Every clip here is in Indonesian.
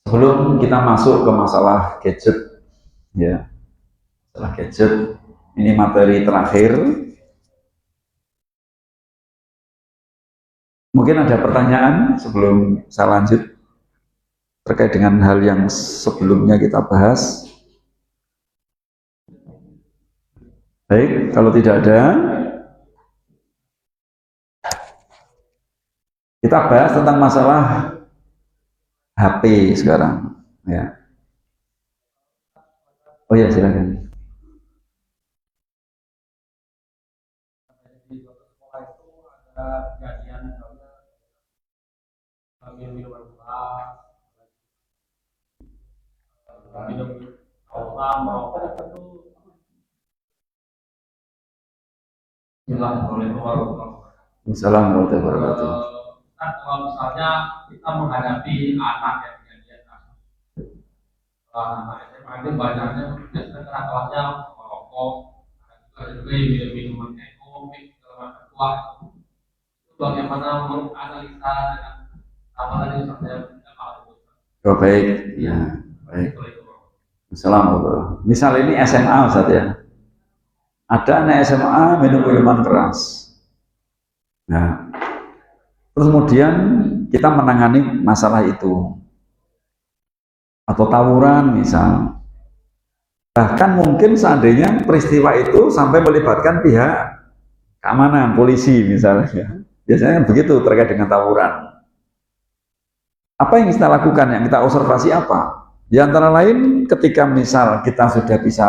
Sebelum kita masuk ke masalah gadget, ya, masalah gadget, ini materi terakhir. Mungkin ada pertanyaan sebelum saya lanjut terkait dengan hal yang sebelumnya kita bahas. Baik, kalau tidak ada, kita bahas tentang masalah HP sekarang. Ya. Oh ya, silakan. Di sekolah itu ada kejadian minum keras, minum oplam, merokok itu hilang oleh orang. Assalamualaikum warahmatullahi wabarakatuh. Kan kalau misalnya kita menghadapi anak yang kejadian anak SMA itu banyaknya kenakalannya merokok, ada juga yang minum minuman ekonomi, segala macam tua. Bagaimana menganalisa dengan apa tadi saya Oh, baik, ya, baik. Assalamualaikum. Misal ini SMA Ustaz ya. Ada anak SMA minum minuman keras. Nah, terus kemudian kita menangani masalah itu. Atau tawuran misal. Bahkan mungkin seandainya peristiwa itu sampai melibatkan pihak keamanan, polisi misalnya. Biasanya begitu terkait dengan tawuran. Apa yang kita lakukan, yang kita observasi apa? Di antara lain ketika misal kita sudah bisa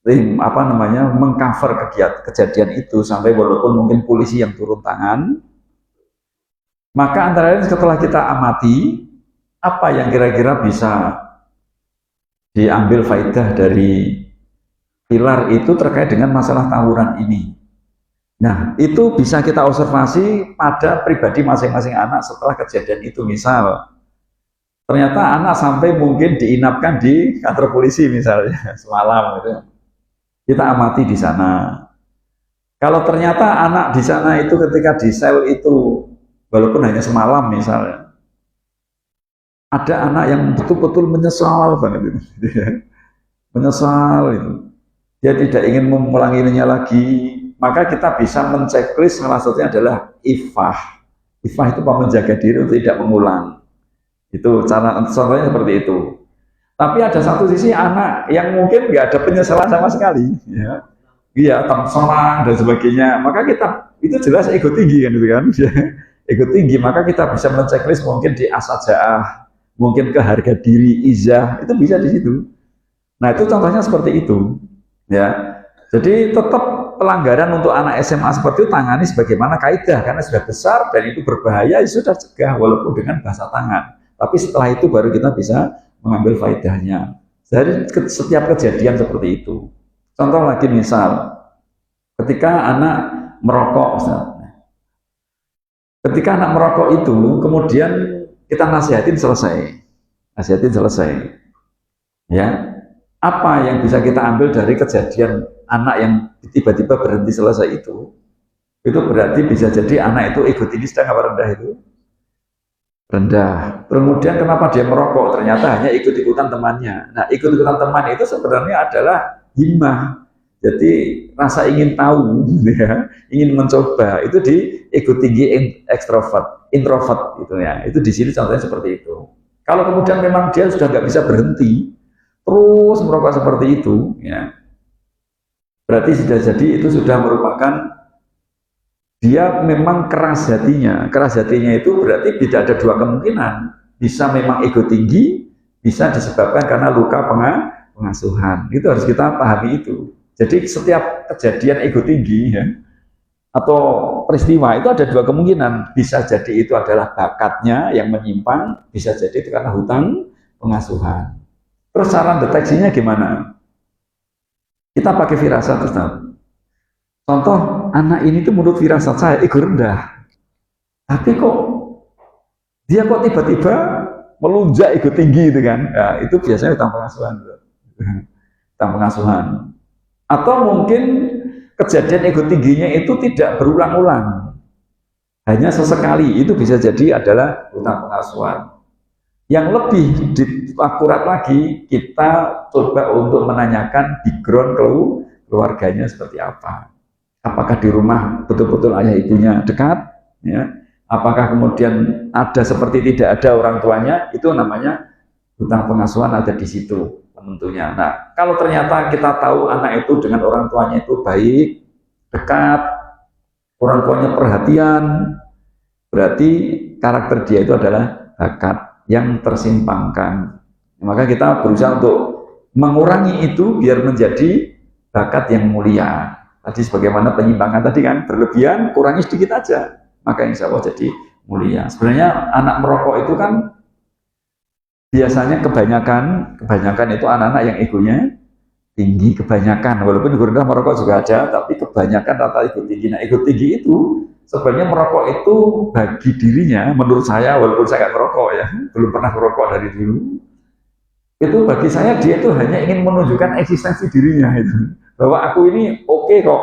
mengcover kejadian itu sampai walaupun mungkin polisi yang turun tangan, maka antara lain setelah kita amati apa yang kira-kira bisa diambil faedah dari pilar itu terkait dengan masalah tawuran ini. Nah, itu bisa kita observasi pada pribadi masing-masing anak setelah kejadian itu. Misal, ternyata anak sampai mungkin diinapkan di kantor polisi misalnya semalam gitu. Kita amati di sana. Kalau ternyata anak di sana itu ketika di sel itu walaupun hanya semalam misalnya, ada anak yang betul-betul menyesal banget itu. Menyesal itu. Dia tidak ingin mengulanginya lagi. Maka kita bisa menceklis salah satunya adalah ifah. Ifah itu menjaga diri untuk tidak mengulang. Itu cara contohnya seperti itu. Tapi ada satu sisi anak yang mungkin nggak ada penyesalan sama sekali, ya, iya, terserang dan sebagainya. Maka kita itu jelas ego tinggi kan, itu kan, ego tinggi. Maka kita bisa menceklis mungkin di asajaah, mungkin ke harga diri, izah, itu bisa di situ. Nah itu contohnya seperti itu, ya. Jadi tetap pelanggaran untuk anak SMA seperti itu tangani sebagaimana kaidah karena sudah besar dan itu berbahaya, ya sudah cegah walaupun dengan bahasa tangan. Tapi setelah itu baru kita bisa mengambil faedahnya dari setiap kejadian seperti itu. Contoh lagi misal, ketika anak merokok, ketika anak merokok itu kemudian kita nasihatin selesai, ya. Apa yang bisa kita ambil dari kejadian anak yang tiba-tiba berhenti selesai itu berarti bisa jadi anak itu ego tinggi sedang apa rendah itu? Rendah. Kemudian kenapa dia merokok? Ternyata hanya ikut-ikutan temannya. Nah, ikut-ikutan teman itu sebenarnya adalah himmah. Jadi rasa ingin tahu, ya, ingin mencoba itu di ego tinggi introvert gitu ya. Itu di sini contohnya seperti itu. Kalau kemudian memang dia sudah nggak bisa berhenti, terus merokok seperti itu, ya, berarti sudah jadi itu sudah merupakan dia memang keras hatinya. Keras hatinya itu berarti tidak ada dua kemungkinan. Bisa memang ego tinggi, bisa disebabkan karena luka pengasuhan. Itu harus kita pahami itu. Jadi setiap kejadian ego tinggi, ya, atau peristiwa itu ada dua kemungkinan. Bisa jadi itu adalah bakatnya yang menyimpang, bisa jadi itu karena hutang pengasuhan. Terus cara deteksinya gimana? Kita pakai firasat, Ustaz. Contoh, anak ini tuh menurut firasat saya ego rendah. Tapi kok dia kok tiba-tiba melunjak ego tinggi itu kan? Nah, itu biasanya hutang pengasuhan. Hutang pengasuhan. Atau mungkin kejadian ego tingginya itu tidak berulang-ulang. Hanya sesekali, itu bisa jadi adalah hutang pengasuhan. Yang lebih akurat lagi, kita coba untuk menanyakan background keluarganya seperti apa. Apakah di rumah betul-betul ayah ibunya dekat, ya? Apakah kemudian ada seperti tidak ada orang tuanya, itu namanya hutang pengasuhan ada di situ tentunya. Nah, kalau ternyata kita tahu anak itu dengan orang tuanya itu baik, dekat, orang tuanya perhatian, berarti karakter dia itu adalah bakat yang tersimpangkan. Maka kita berusaha untuk mengurangi itu biar menjadi bakat yang mulia. Tadi sebagaimana penyimpangan tadi kan, berlebihan, kurangi sedikit aja, maka insya Allah jadi mulia. Sebenarnya anak merokok itu kan biasanya kebanyakan itu anak-anak yang egonya tinggi, kebanyakan, walaupun ego rendah merokok juga ada, tapi kebanyakan rata ego tinggi. Nah, ego tinggi itu sebenarnya merokok itu bagi dirinya, menurut saya, walaupun saya nggak merokok ya, belum pernah merokok dari dulu, itu bagi saya dia itu hanya ingin menunjukkan eksistensi dirinya itu, bahwa aku ini oke kok,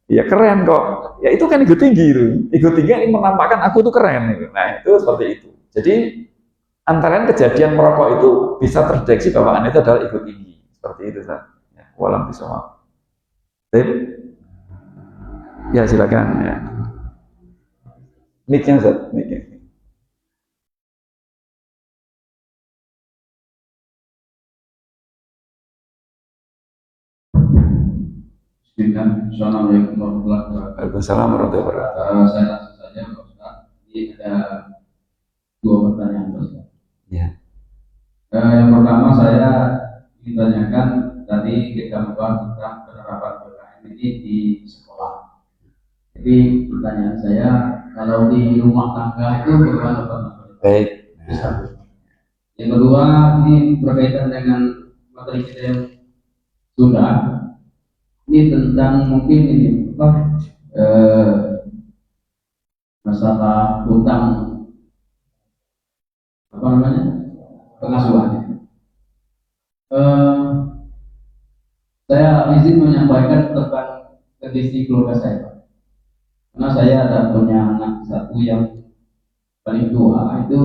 ya keren kok, ya itu kan ego tinggi itu, ego tinggi ini menampakkan aku tuh keren, gitu. Nah itu seperti itu. Jadi antara kejadian merokok itu bisa terdeteksi bahwa itu adalah ego tinggi, seperti itu Ustaz. Ya, walam bisawab. Ya silakan ya. Mic-nya Ustaz, mic-nya. Assalamualaikum warahmatullahi wabarakatuh. Waalaikumsalam warahmatullahi wabarakatuh. Saya langsung saja Pak Ustaz. Ini ada dua pertanyaan Pak Ustaz. Ya. Yang pertama saya ingin tanyakan, tadi kita membahas tentang penerapan PKM ini di sekolah. Jadi pertanyaan saya, kalau di rumah tangga itu bagaimana Pak? Baik. Yang kedua, ini berkaitan dengan materi kita yang sudah. Ini tentang mungkin ini masalah hutang pengasuhan. Saya izin menyampaikan tentang kondisi keluarga saya, Pak. Karena saya ada punya anak satu yang paling tua. Itu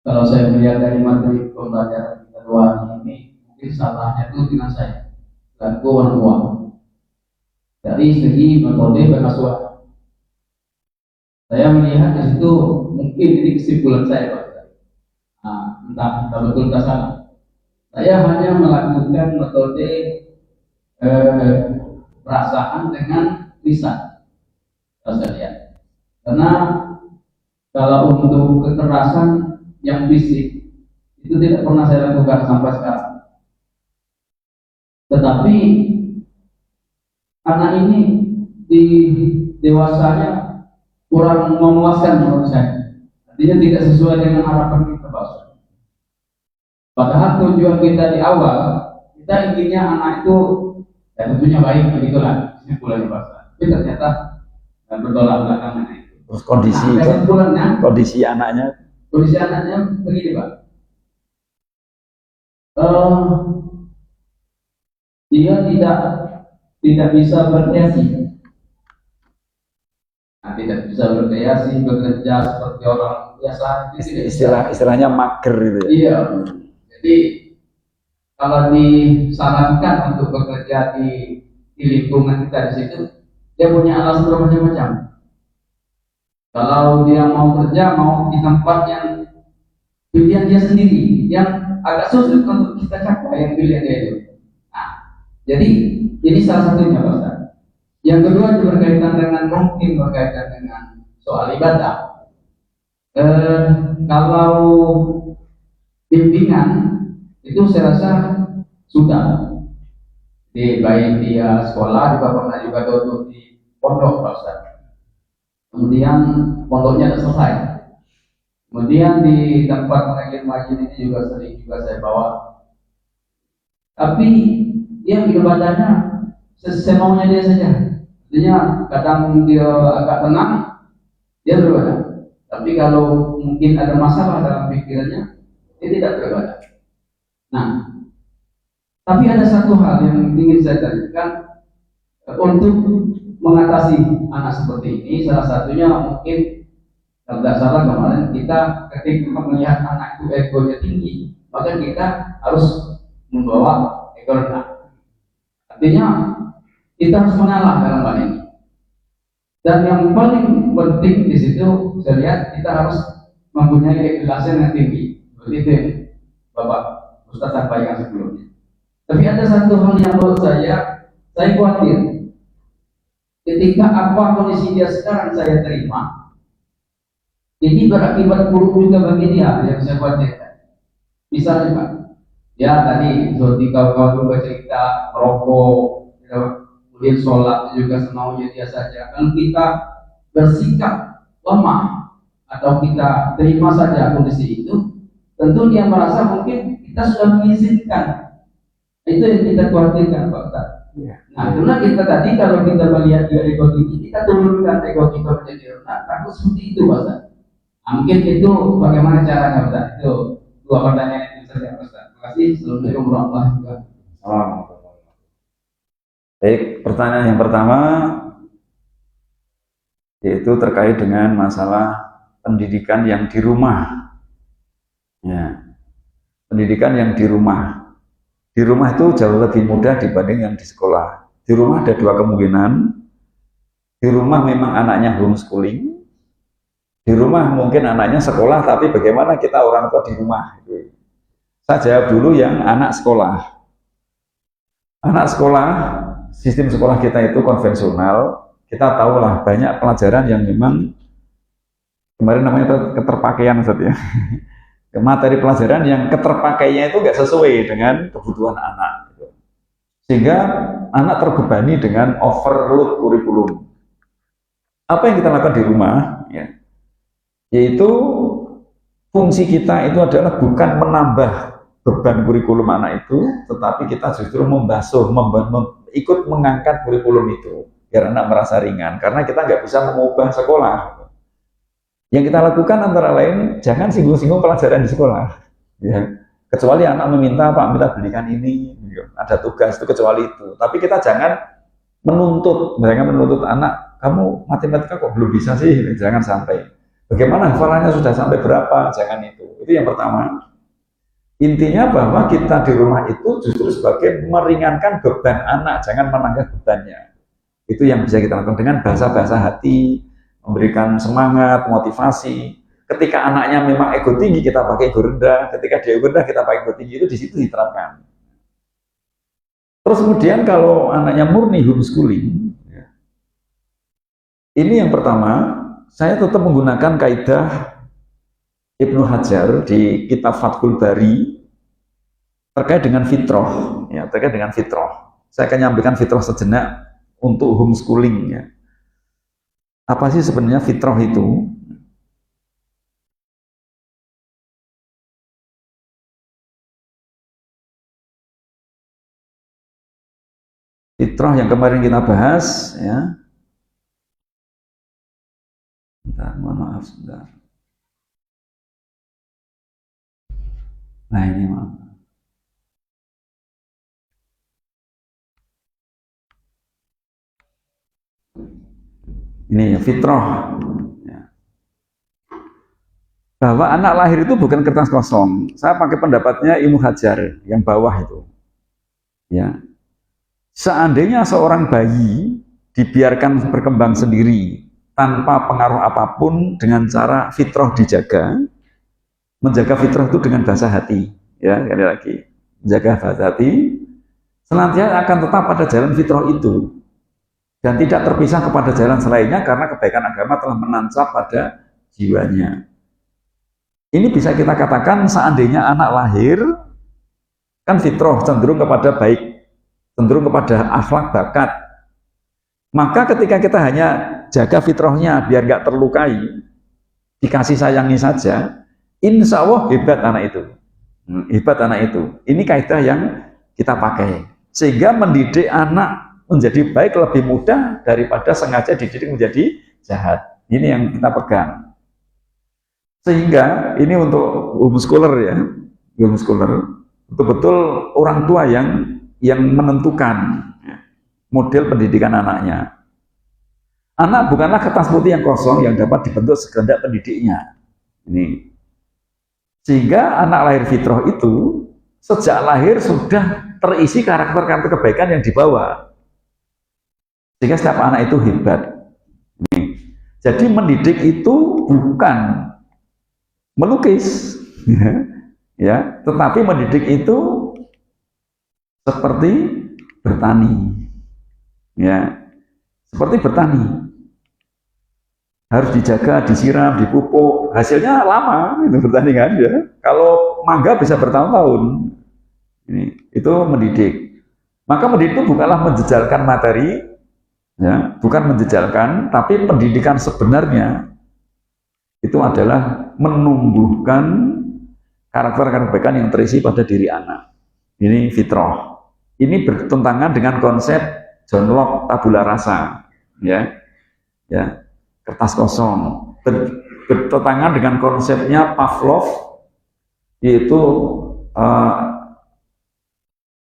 kalau saya melihat dari materi pembelajaran kita dua ini, mungkin salahnya itu dengan saya dan orang tua dari segi metode pengasuhan. Saya melihat di situ, mungkin ini kesimpulan saya Pak. Entah betul atau salah. Saya hanya melakukan metode perasaan dengan lisan. Saya lihat. Karena kalau untuk kekerasan yang fisik itu tidak pernah saya lakukan sampai sekarang. Tetapi anak ini di dewasanya kurang memuaskan menurut saya. Artinya tidak sesuai dengan harapan kita, Pak. Padahal tujuan kita di awal, kita inginnya anak itu tentunya baik, begitulah kesimpulannya, Pak. Tapi ternyata bertolak belakang anak itu. Terus kondisi kondisi anaknya begini, Pak. Dia tidak bisa berkreasi. Tidak bisa berkreasi, bekerja seperti orang biasa. Istilahnya mager gitu ya. Iya. Jadi kalau disarankan untuk bekerja di lingkungan kita di situ, dia punya alasan bermacam-macam. Kalau dia mau kerja, mau di tempat yang pilihan dia sendiri, yang agak sulit untuk kita capai yang pilihan dia itu. Jadi ini salah satunya Pak Ustaz. Yang kedua berkaitan dengan soal ibadah. Kalau bimbingan itu saya rasa sudah. Di baik dia sekolah juga pernah juga duduk di pondok Pak Ustaz. Kemudian pondoknya sudah selesai. Kemudian di tempat pengajian ini juga sering saya bawa. Tapi dia ibadahnya semaunya dia saja. Artinya kadang dia agak tenang, dia beribadah. Tapi kalau mungkin ada masalah dalam pikirannya, dia tidak beribadah. Nah, tapi ada satu hal yang ingin saya tanyakan untuk mengatasi anak seperti ini. Salah satunya mungkin Kalau tidak salah kemarin kita ketika melihat anak itu egonya tinggi, maka kita harus membawa ego rendah. Artinya kita harus mengalah dalam hal ini. Dan yang paling penting di situ saya lihat kita harus mempunyai keikhlasan yang tinggi. Seperti itu yang Bapak Ustaz sampaikan sebelumnya. Tapi ada satu hal yang menurut saya khawatir. Ketika apa kondisi dia sekarang saya terima, ini berakibat buruk juga bagi dia yang saya khawatirkan. Misalnya Pak, ya tadi seperti kawan-kawan bercerita merokok, kemudian sholat juga semaunya dia saja. Kalau kita bersikap lemah atau kita terima saja kondisi itu, tentu dia merasa mungkin kita sudah mengizinkan. Itu yang kita khawatirkan Pak Ustaz. Nah, karena kita tadi kalau kita melihat dia ego tinggi, kita turunkan ego kita menjadi rendah. Takut seperti itu Pak Ustaz. Mungkin itu bagaimana caranya Pak Ustaz? Itu dua pertanyaan itu saja Pak Ustaz. Terima kasih. Assalamualaikum warahmatullahi wabarakatuh. Baik, pertanyaan yang pertama yaitu terkait dengan masalah pendidikan yang di rumah. Ya, pendidikan yang di rumah. Di rumah itu jauh lebih mudah dibanding yang di sekolah. Di rumah ada dua kemungkinan. Di rumah memang anaknya homeschooling. Di rumah mungkin anaknya sekolah, tapi bagaimana kita orang tua di rumah? Saya jawab dulu yang anak sekolah. Anak sekolah, sistem sekolah kita itu konvensional. Kita tahulah banyak pelajaran yang memang kemarin namanya keterpakaian Ustaz ya. Materi pelajaran yang keterpakaiannya itu nggak sesuai dengan kebutuhan anak, sehingga anak terbebani dengan overload kurikulum. Apa yang kita lakukan di rumah, ya, yaitu fungsi kita itu adalah bukan menambah beban kurikulum anak itu, tetapi kita justru membasuh, ikut mengangkat kurikulum itu, biar anak merasa ringan, karena kita nggak bisa mengubah sekolah. Yang kita lakukan antara lain, jangan singgung-singgung pelajaran di sekolah. Ya. Kecuali anak meminta, Pak, minta belikan ini, ada tugas itu, kecuali itu. Tapi kita jangan menuntut anak, kamu matematika kok belum bisa sih, jangan sampai. Bagaimana hafalannya sudah sampai berapa, jangan itu. Itu yang pertama. Intinya bahwa kita di rumah itu justru sebagai meringankan beban anak, jangan menambah bebannya. Itu yang bisa kita lakukan dengan bahasa-bahasa hati, memberikan semangat, motivasi. Ketika anaknya memang ego tinggi, kita pakai ego rendah. Ketika dia ego rendah, kita pakai ego tinggi. Itu di situ diterapkan. Terus kemudian kalau anaknya murni homeschooling, ya, ini yang pertama, saya tetap menggunakan kaidah Ibnu Hajar di kitab Fathul Bari terkait dengan fitrah. Ya, terkait dengan fitrah. Saya akan nyampaikan fitrah sejenak untuk homeschooling. Ya. Apa sih sebenarnya fitrah itu? Fitrah yang kemarin kita bahas, ya. Bentar, mohon maaf sebentar. Nah ini maaf. Ini ya, fitrah. Ya. Bahwa anak lahir itu bukan kertas kosong. Saya pakai pendapatnya Ibnu Hajar yang bawah itu. Ya. Seandainya seorang bayi dibiarkan berkembang sendiri tanpa pengaruh apapun dengan cara fitrah dijaga, menjaga fitrah itu dengan bahasa hati. Ya, sekali lagi. Menjaga bahasa hati, senantiasa akan tetap pada jalan fitrah itu. Dan tidak terpisah kepada jalan selainnya karena kebaikan agama telah menancap pada jiwanya. Ini bisa kita katakan seandainya anak lahir, kan fitrah cenderung kepada baik, cenderung kepada akhlak bakat. Maka ketika kita hanya jaga fitrahnya biar nggak terlukai, dikasih sayangi saja, insya Allah hebat anak itu. Hebat anak itu. Ini kaidah yang kita pakai. Sehingga mendidik anak menjadi baik lebih mudah daripada sengaja dididik menjadi jahat. Ini yang kita pegang. Sehingga ini untuk homeschooler ya, homeschooler betul-betul orang tua yang menentukan model pendidikan anaknya. Anak bukanlah kertas putih yang kosong yang dapat dibentuk sekehendak pendidiknya. Ini. Sehingga anak lahir fitrah itu sejak lahir sudah terisi karakter-karakter kebaikan yang dibawa. Sehingga setiap anak itu hebat. Ini. Jadi mendidik itu bukan melukis, ya, tetapi mendidik itu seperti bertani, ya, seperti bertani. Harus dijaga, disiram, dipupuk. Hasilnya lama itu bertani kan ya. Kalau mangga bisa bertahun-tahun. Itu mendidik. Maka mendidik itu bukanlah menjejalkan materi, ya, bukan menjejalkan, tapi pendidikan sebenarnya itu adalah menumbuhkan karakter-karakter kebaikan yang terisi pada diri anak. Ini fitrah. Ini bertentangan dengan konsep John Locke tabula rasa, ya, ya. Kertas kosong, bertentangan dengan konsepnya Pavlov, yaitu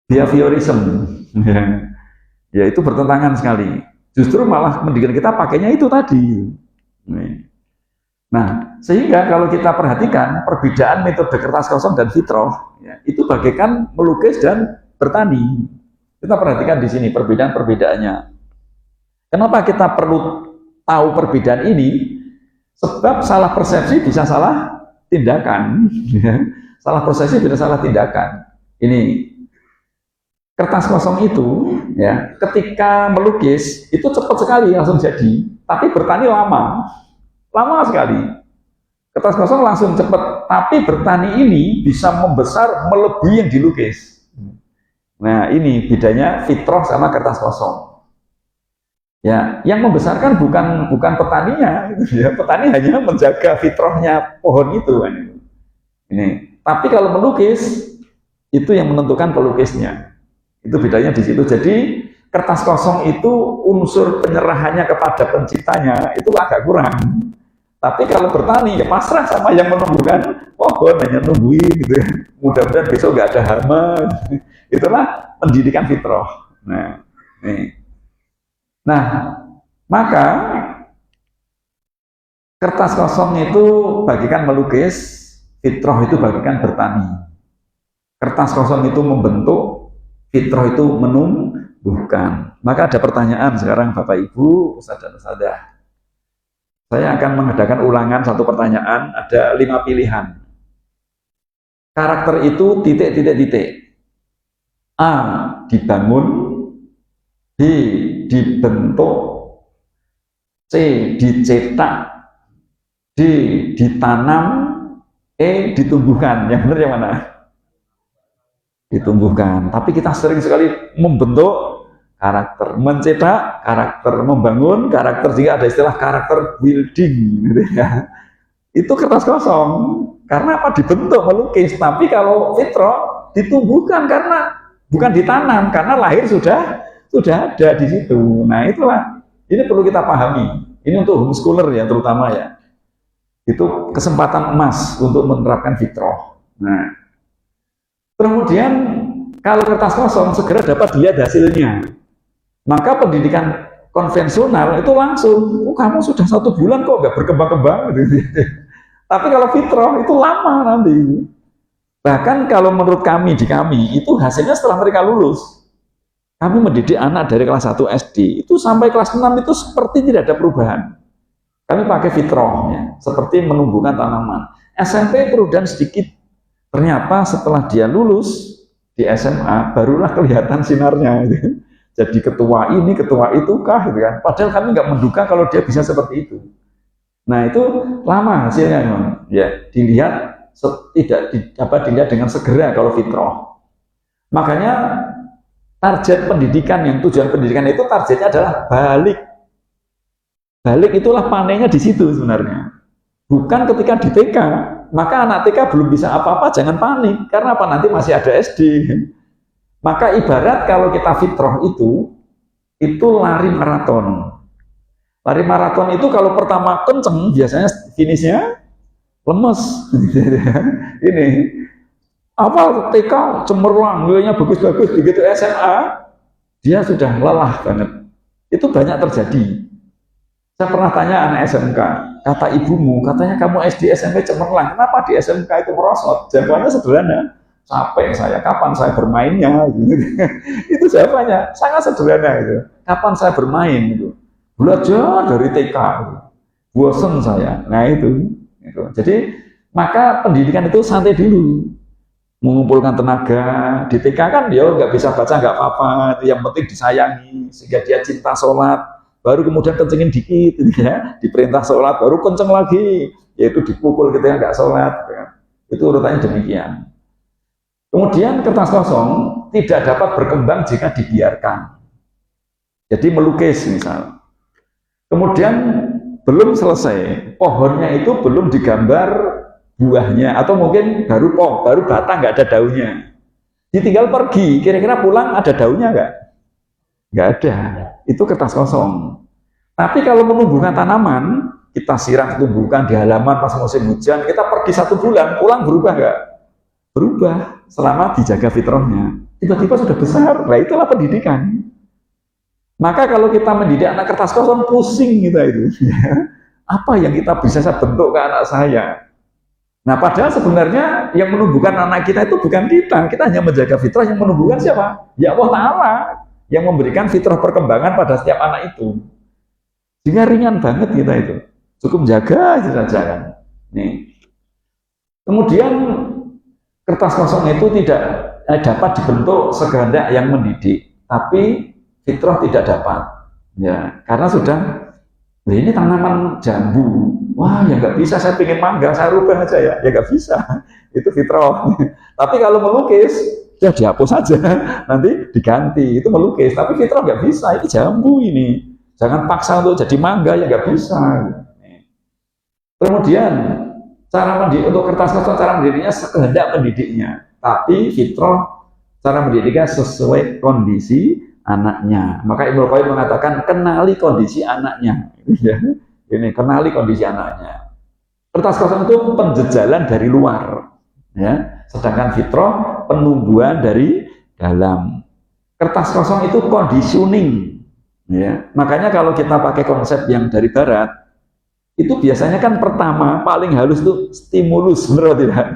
behaviorism, ya itu bertentangan sekali. Justru malah pendidikan kita pakainya itu tadi. Nah, sehingga kalau kita perhatikan perbedaan metode kertas kosong dan fitrah, ya, itu bagaikan melukis dan bertani. Kita perhatikan di sini perbedaan-perbedaannya. Kenapa kita perlu tahu perbedaan ini? Sebab salah persepsi bisa salah tindakan, salah persepsi bisa salah tindakan. Ini kertas kosong itu, ya, ketika melukis itu cepat sekali langsung jadi, tapi bertani lama sekali. Kertas kosong langsung cepat, tapi bertani ini bisa membesar melebihi yang dilukis. Nah, ini bedanya fitrah sama kertas kosong. Ya, yang membesarkan bukan petaninya, ya, petani hanya menjaga fitrahnya pohon itu kan. Ini. Tapi kalau melukis itu yang menentukan pelukisnya. Itu bedanya di situ. Jadi kertas kosong itu unsur penyerahannya kepada penciptanya itu agak kurang. Tapi kalau bertani ya pasrah sama yang menumbuhkan pohon, hanya nungguin gitu. Mudah-mudahan besok nggak ada hama. Itulah pendidikan fitrah. Nah, nih. Nah, maka kertas kosong itu bagikan melukis, fitrah itu bagikan bertani. Kertas kosong itu membentuk, fitrah itu menumbuhkan. Maka ada pertanyaan sekarang Bapak Ibu, Ustaz dan Ustazah. Saya akan mengadakan ulangan satu pertanyaan, ada 5 pilihan. Karakter itu titik. A, dibangun. B, dibentuk. C, dicetak. D, ditanam. E, ditumbuhkan. Yang benar yang mana? Ditumbuhkan. Tapi kita sering sekali membentuk karakter, mencetak karakter, membangun karakter, jika ada istilah karakter building gitu ya. Itu kertas kosong. Karena apa? Dibentuk, melukis. Tapi kalau fitrah ditumbuhkan karena bukan ditanam, karena lahir sudah ada di situ. Nah, itulah, ini perlu kita pahami. Ini untuk homeschooler ya, terutama ya. Itu kesempatan emas untuk menerapkan fitrah. Nah, kemudian kalau kertas kosong segera dapat dilihat hasilnya. Maka pendidikan konvensional itu langsung, kamu sudah 1 bulan kok nggak berkembang-kembang. Tapi kalau fitrah itu lama nanti. Bahkan kalau menurut kami, itu hasilnya setelah mereka lulus. Kami mendidik anak dari kelas 1 SD, itu sampai kelas 6 itu seperti tidak ada perubahan. Kami pakai fitrahnya, seperti menumbuhkan tanaman. SMP prudent sedikit. Ternyata setelah dia lulus di SMA, barulah kelihatan sinarnya. Gitu. Jadi ketua ini, ketua itu kah, gitu kan? Padahal kami nggak menduga kalau dia bisa seperti itu. Nah, itu lama hasilnya, memang. Ya, dilihat dilihat dengan segera kalau fitrah. Makanya target pendidikan, yang tujuan pendidikan itu targetnya adalah balik. Balik itulah panennya di situ sebenarnya. Bukan ketika di TK. Maka anak TK belum bisa apa-apa, jangan panik. Karena apa? Nanti masih ada SD. Maka ibarat kalau kita fitrah itu lari maraton. Lari maraton itu kalau pertama kenceng, biasanya finishnya lemes. Ini apa TK cemerlang, nilainya bagus-bagus, begitu SMA dia sudah lelah banget. Itu banyak terjadi. Saya pernah tanya anak SMK, kata ibumu, katanya kamu SD SMP cemerlang, kenapa di SMK itu merosot? Jawabannya sederhana, capek saya, kapan saya bermainnya? Itu jawabannya, sangat sederhana itu. Kapan saya bermain? Gitu. Belajar dari TK, gitu. Bosen saya. Nah itu. Jadi maka pendidikan itu santai dulu, mengumpulkan tenaga. Di TK kan dia nggak bisa baca nggak apa-apa, yang penting disayangi sehingga dia cinta sholat. Baru kemudian kencengin dikit, gitu ya, diperintah sholat, baru kenceng lagi, yaitu dipukul ketika nggak sholat. Gitu ya. Itu urutannya demikian. Kemudian kertas kosong tidak dapat berkembang jika dibiarkan. Jadi melukis misal. Kemudian belum selesai, pohonnya itu belum digambar buahnya, atau mungkin baru batang nggak ada daunnya. Ditinggal pergi, kira-kira pulang ada daunnya nggak? Nggak ada. Itu kertas kosong. Tapi kalau menumbuhkan tanaman, kita siram tumbuhkan di halaman pas musim hujan, kita pergi 1 bulan, pulang berubah nggak? Berubah, selama dijaga fitrahnya. Tiba-tiba sudah besar, nah itulah pendidikan. Maka kalau kita mendidik anak kertas kosong, pusing kita itu. Apa yang kita bisa bentuk ke anak saya? Nah padahal sebenarnya yang menumbuhkan anak kita itu bukan kita hanya menjaga fitrah. Yang menumbuhkan siapa? Ya Allah Ta'ala, yang memberikan fitrah perkembangan pada setiap anak itu. Sehingga ringan banget kita itu. Cukup jaga aja saja kan. Nih. Kemudian kertas kosong itu tidak dapat dibentuk sekehendak yang mendidik, tapi fitrah tidak dapat. Ya, karena sudah ini tanaman jambu. Wah, ya nggak bisa, saya pengen mangga, saya rubah aja ya. Ya nggak bisa. Itu fitrah. Tapi kalau melukis, ya dihapus saja, nanti diganti. Itu melukis, tapi fitrah nggak bisa. Itu jambu ini. Jangan paksa untuk jadi mangga, ya nggak bisa. Kemudian cara mendidik untuk kertas kosong, cara mendidiknya sekehendak mendidiknya, tapi fitrah cara mendidiknya sesuai kondisi anaknya. Maka Ibnu Qayyim mengatakan kenali kondisi anaknya. Ini kenali kondisi anaknya. Kertas kosong itu penjejalan dari luar, ya. Sedangkan fitrah penumbuhan dari dalam. Kertas kosong itu conditioning, ya. Makanya kalau kita pakai konsep yang dari barat, itu biasanya kan pertama paling halus itu stimulus, benar tidak?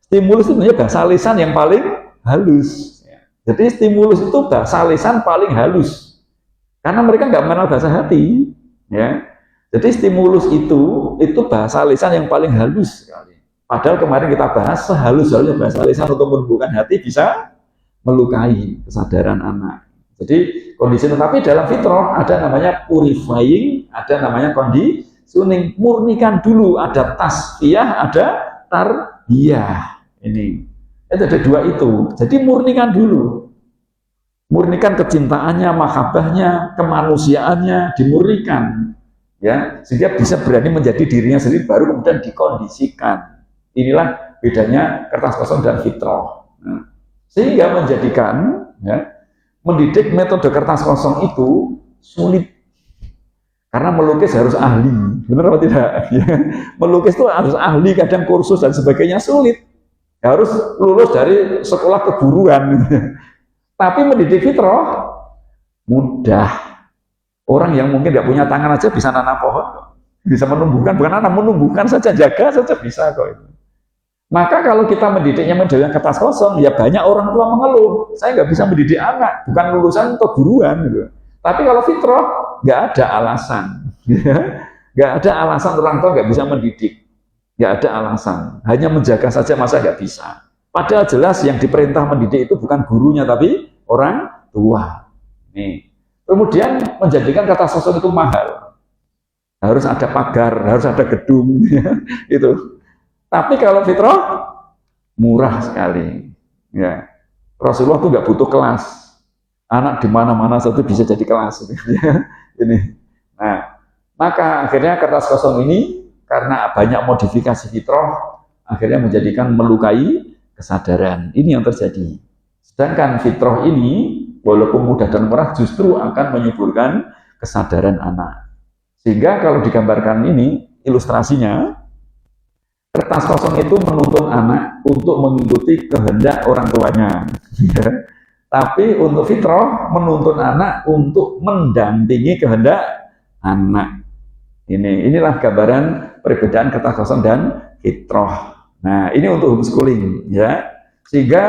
Stimulus itu bahasa lisan yang paling halus. Jadi stimulus itu bahasa lisan paling halus, karena mereka nggak mengenal bahasa hati, ya. Jadi stimulus itu bahasa lisan yang paling halus sekali. Padahal kemarin kita bahas sehalus-halusnya bahasa lisan untuk menumbuhkan hati bisa melukai kesadaran anak. Jadi kondisi, tapi dalam fitrah ada namanya purifying, ada namanya conditioning. Murnikan dulu, ada tasfiyah, ada tarbiyah. Ini ada 2 itu. Jadi murnikan dulu. Murnikan kecintaannya, mahabbahnya, kemanusiaannya, dimurnikan. Ya, sehingga bisa berani menjadi dirinya sendiri, baru kemudian dikondisikan. Inilah bedanya kertas kosong dan fitrah. Nah, sehingga menjadikan, ya, mendidik metode kertas kosong itu sulit. Karena melukis harus ahli, benar atau tidak? Ya, melukis itu harus ahli, kadang kursus dan sebagainya sulit. Harus lulus dari sekolah keguruan. Tapi mendidik fitrah mudah. Orang yang mungkin tidak punya tangan aja bisa nanam pohon, bisa menumbuhkan, bukan nanam, menumbuhkan saja, jaga saja bisa kok itu. Maka kalau kita mendidiknya dengan kertas kosong, ya banyak orang tua mengeluh, saya nggak bisa mendidik anak, bukan lulusan keguruan gitu. Tapi kalau fitrah nggak ada alasan, nggak ada alasan orang tua nggak bisa mendidik. Nggak ada alasan, hanya menjaga saja masa nggak bisa. Padahal jelas yang diperintah mendidik itu bukan gurunya tapi orang tua. Nih. Kemudian menjadikan kertas kosong itu mahal. Harus ada pagar, harus ada gedung, itu. Tapi kalau fitrah murah sekali. Ya. Rasulullah tuh nggak butuh kelas. Anak di mana-mana saja bisa jadi kelas. Ini. Nah, maka akhirnya kertas kosong ini karena banyak modifikasi fitrah, akhirnya menjadikan melukai kesadaran. Ini yang terjadi. Sedangkan fitrah ini, walaupun mudah dan murah, justru akan menyuburkan kesadaran anak. Sehingga kalau digambarkan ini, ilustrasinya, kertas kosong itu menuntun anak untuk mengikuti kehendak orang tuanya. Tapi untuk fitrah, menuntun anak untuk mendampingi kehendak anak. Inilah gambaran perbedaan kertas kosong dan fitrah. Nah, ini untuk homeschooling ya. Sehingga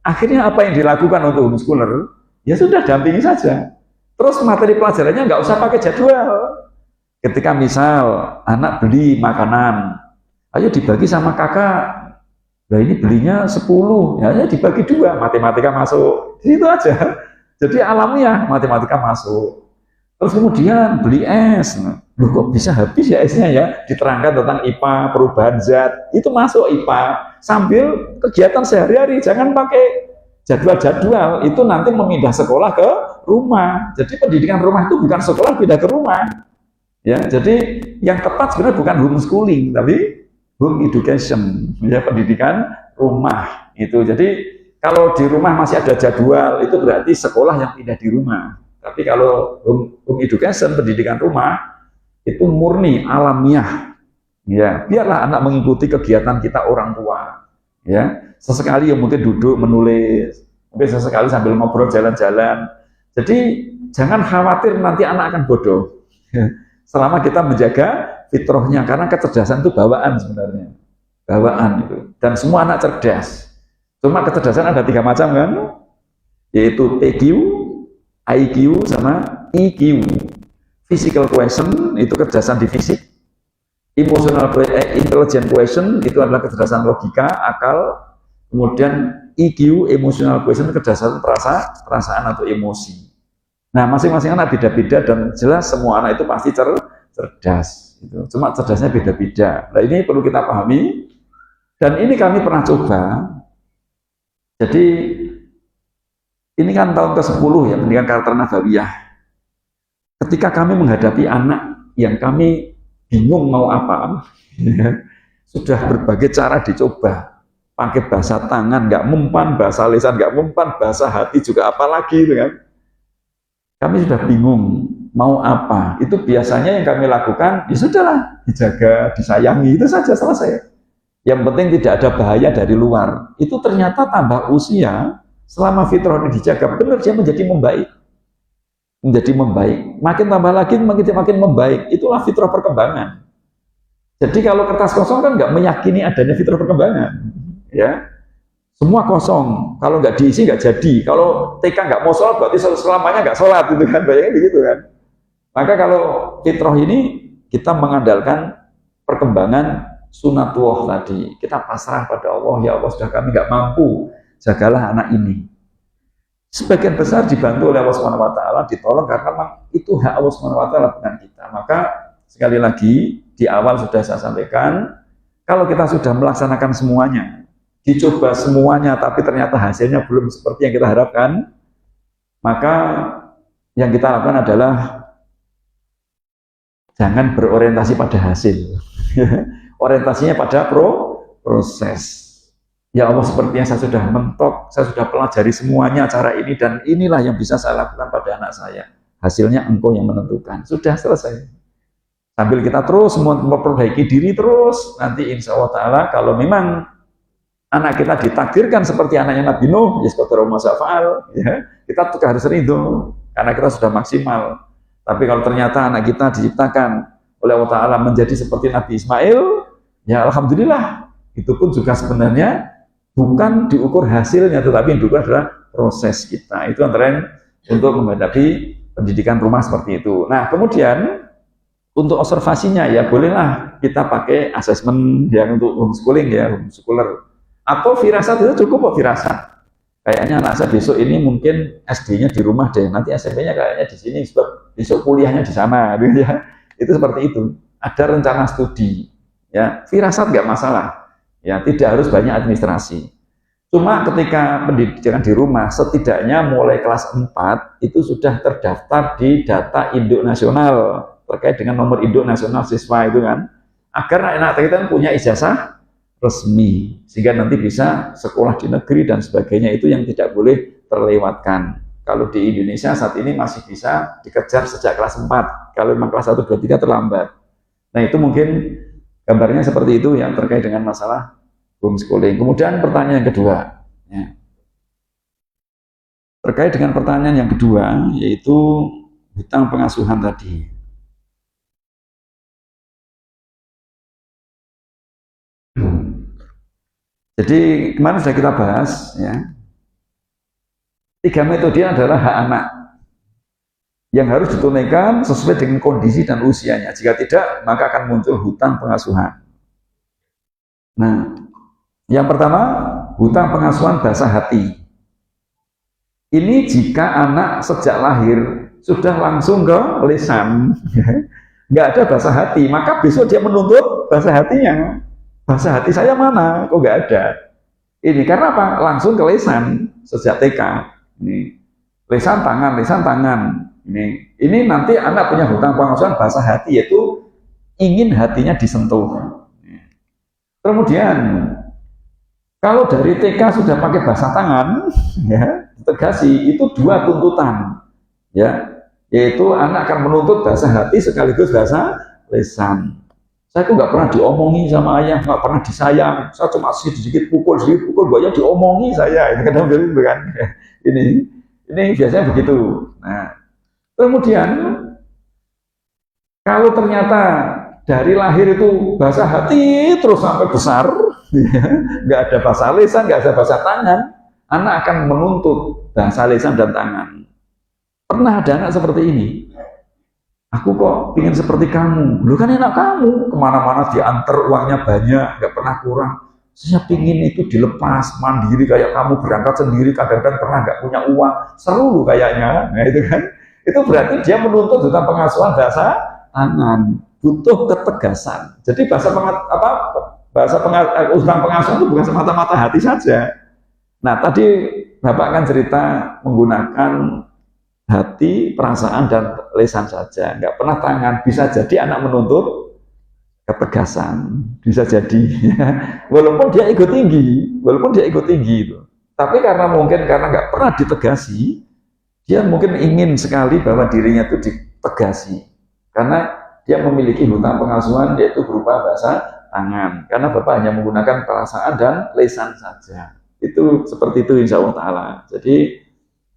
akhirnya apa yang dilakukan untuk homeschooler? Ya sudah, dampingi saja. Terus materi pelajarannya nggak usah pakai jadwal. Ketika misal anak beli makanan, ayo dibagi sama kakak. Nah ini belinya 10, ya dibagi 2, matematika masuk. Di situ aja. Jadi alamiah, matematika masuk. Terus kemudian beli es. Loh kok bisa habis ya esnya ya? Diterangkan tentang IPA, perubahan zat. Itu masuk IPA. Sambil kegiatan sehari-hari. Jangan pakai jadwal-jadwal. Itu nanti memindah sekolah ke rumah. Jadi pendidikan rumah itu bukan sekolah pindah ke rumah. Ya, jadi yang tepat sebenarnya bukan homeschooling, tapi home education, ya, pendidikan rumah itu. Jadi kalau di rumah masih ada jadwal, itu berarti sekolah yang pindah di rumah. Tapi kalau home education, pendidikan rumah, itu murni alamiah. Ya, biarlah anak mengikuti kegiatan kita orang tua. Ya, sesekali yang mungkin duduk menulis, mungkin sesekali sambil ngobrol jalan-jalan. Jadi jangan khawatir nanti anak akan bodoh. Selama kita menjaga fitrahnya, karena kecerdasan itu bawaan sebenarnya, bawaan itu, dan semua anak cerdas. Cuma kecerdasan ada 3 macam kan, yaitu PQ, IQ, sama EQ. Physical question itu kecerdasan di fisik, emotional intelligent question itu adalah kecerdasan logika, akal, kemudian EQ, emotional question, kecerdasan perasaan atau emosi. Nah, masing-masing anak beda-beda dan jelas semua anak itu pasti cerdas. Gitu. Cuma cerdasnya beda-beda. Nah, ini perlu kita pahami. Dan ini kami pernah coba. Jadi, ini kan tahun ke-10 ya, pendidikan karakter nabawiyah. Ketika kami menghadapi anak yang kami bingung mau apa, ya, sudah berbagai cara dicoba. Pakai bahasa tangan, nggak mempan, bahasa lisan nggak mempan, bahasa hati juga apalagi itu kan. Kami sudah bingung mau apa. Itu biasanya yang kami lakukan, ya sudahlah, dijaga, disayangi, itu saja selesai. Yang penting tidak ada bahaya dari luar. Itu ternyata tambah usia, selama fitrah ini dijaga, benar dia menjadi membaik. Menjadi membaik. Makin tambah lagi, makin membaik. Itulah fitrah perkembangan. Jadi kalau kertas kosong kan nggak meyakini adanya fitrah perkembangan. Ya. Semua kosong, kalau nggak diisi nggak jadi. Kalau TK nggak mau sholat, berarti selamanya nggak sholat, gitu kan, bayangin begitu kan. Maka kalau fitrah ini kita mengandalkan perkembangan sunatullah tadi. Kita pasrah pada Allah, ya Allah sudah kami nggak mampu, jagalah anak ini. Sebagian besar dibantu oleh Allah SWT, ditolong karena memang itu hak Allah SWT bukan kita. Maka sekali lagi di awal sudah saya sampaikan, kalau kita sudah melaksanakan semuanya, dicoba semuanya, tapi ternyata hasilnya belum seperti yang kita harapkan, maka yang kita lakukan adalah jangan berorientasi pada hasil. Orientasinya pada proses. Ya Allah, sepertinya saya sudah mentok, saya sudah pelajari semuanya cara ini, dan inilah yang bisa saya lakukan pada anak saya. Hasilnya engkau yang menentukan. Sudah selesai. Sambil kita terus memperbaiki diri terus, nanti insya Allah Ta'ala kalau memang anak kita ditakdirkan seperti anaknya Nabi Nuh, ya, kita harus ridho karena kita sudah maksimal. Tapi kalau ternyata anak kita diciptakan oleh Allah Ta'ala menjadi seperti Nabi Ismail, ya alhamdulillah, itu pun juga sebenarnya bukan diukur hasilnya, tetapi yang diukur adalah proses kita. Itu antara lain untuk menghadapi pendidikan rumah seperti itu. Nah, kemudian untuk observasinya ya bolehlah kita pakai asesmen yang untuk homeschooling ya, homeschooler. Atau firasat itu cukup kok, firasat. Kayaknya anak saya besok ini mungkin SD-nya di rumah deh, nanti SMP-nya kayaknya di sini, sebab besok kuliahnya di sana, gitu ya. Itu seperti itu. Ada rencana studi, ya. Firasat nggak masalah, ya. Tidak harus banyak administrasi. Cuma ketika pendidikan di rumah, setidaknya mulai kelas 4 itu sudah terdaftar di data induk nasional terkait dengan nomor induk nasional siswa itu kan, agar anak kita punya ijazah resmi, sehingga nanti bisa sekolah di negeri dan sebagainya. Itu yang tidak boleh terlewatkan. Kalau di Indonesia saat ini masih bisa dikejar sejak kelas 4, kalau memang kelas 1, 2, 3 terlambat. Nah itu mungkin gambarnya seperti itu yang terkait dengan masalah homeschooling. Kemudian pertanyaan yang kedua, ya. Terkait dengan pertanyaan yang kedua, yaitu hutang pengasuhan tadi. Jadi kemarin sudah kita bahas ya. 3 metode adalah hak anak yang harus ditunaikan sesuai dengan kondisi dan usianya. Jika tidak, maka akan muncul hutang pengasuhan. Nah, yang pertama, hutang pengasuhan bahasa hati. Ini jika anak sejak lahir sudah langsung ke lisan, nggak ada bahasa hati, maka besok dia menuntut bahasa hatinya. Bahasa hati saya mana? Kok nggak ada? Ini karena apa? Langsung ke lisan sejak TK. Ini lisan tangan, lisan tangan. Ini nanti anak punya hutang pengasuhan bahasa hati, yaitu ingin hatinya disentuh. Kemudian kalau dari TK sudah pakai bahasa tangan, ya tegasi itu 2 tuntutan, ya, yaitu anak akan menuntut bahasa hati sekaligus bahasa lisan. Saya kok nggak pernah diomongi sama ayah, nggak pernah disayang. Saya cuma sedikit pukul, banyak diomongi saya. Ini kadang-kadang kan. Ini biasanya begitu. Nah, kemudian kalau ternyata dari lahir itu bahasa hati terus sampai besar, nggak ada bahasa lisan, nggak ada bahasa tangan, anak akan menuntut bahasa lisan dan tangan. Pernah ada anak seperti ini. Aku kok ingin seperti kamu. Lu kan enak kamu, kemana-mana diantar, uangnya banyak, nggak pernah kurang. Saya pingin itu dilepas, mandiri kayak kamu, berangkat sendiri, kadang-kadang pernah nggak punya uang, seru lu kayaknya. Nah itu kan, itu berarti dia menuntut hutang pengasuhan bahasa tangan, butuh ketegasan. Jadi hutang pengasuhan itu bukan semata-mata hati saja. Nah tadi Bapak kan cerita menggunakan hati, perasaan, dan lisan saja, nggak pernah tangan. Bisa jadi anak menuntut ketegasan, bisa jadi walaupun dia ego tinggi itu, tapi karena nggak pernah ditegasi, dia mungkin ingin sekali bahwa dirinya itu ditegasi, karena dia memiliki hutang pengasuhan yaitu berupa bahasa tangan, karena Bapak hanya menggunakan perasaan dan lisan saja. Itu seperti itu insya Allah ta'ala. Jadi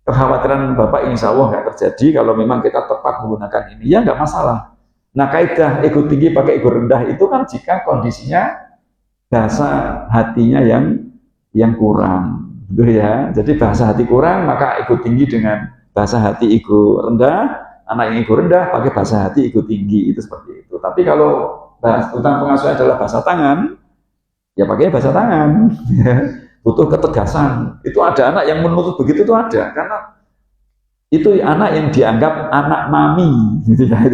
kekhawatiran Bapak insya Allah nggak terjadi kalau memang kita tepat menggunakan ini, ya nggak masalah. Nah, kaidah ego tinggi pakai ego rendah itu kan jika kondisinya bahasa hatinya yang kurang, gitu ya. Jadi bahasa hati kurang, maka ego tinggi dengan bahasa hati ego rendah, anak yang ego rendah pakai bahasa hati ego tinggi, itu seperti itu. Tapi kalau hutang pengasuhan adalah bahasa tangan, ya pakai bahasa tangan. Butuh ketegasan. Itu ada anak yang menuntut begitu, itu ada, karena itu anak yang dianggap anak mami, gitu ya.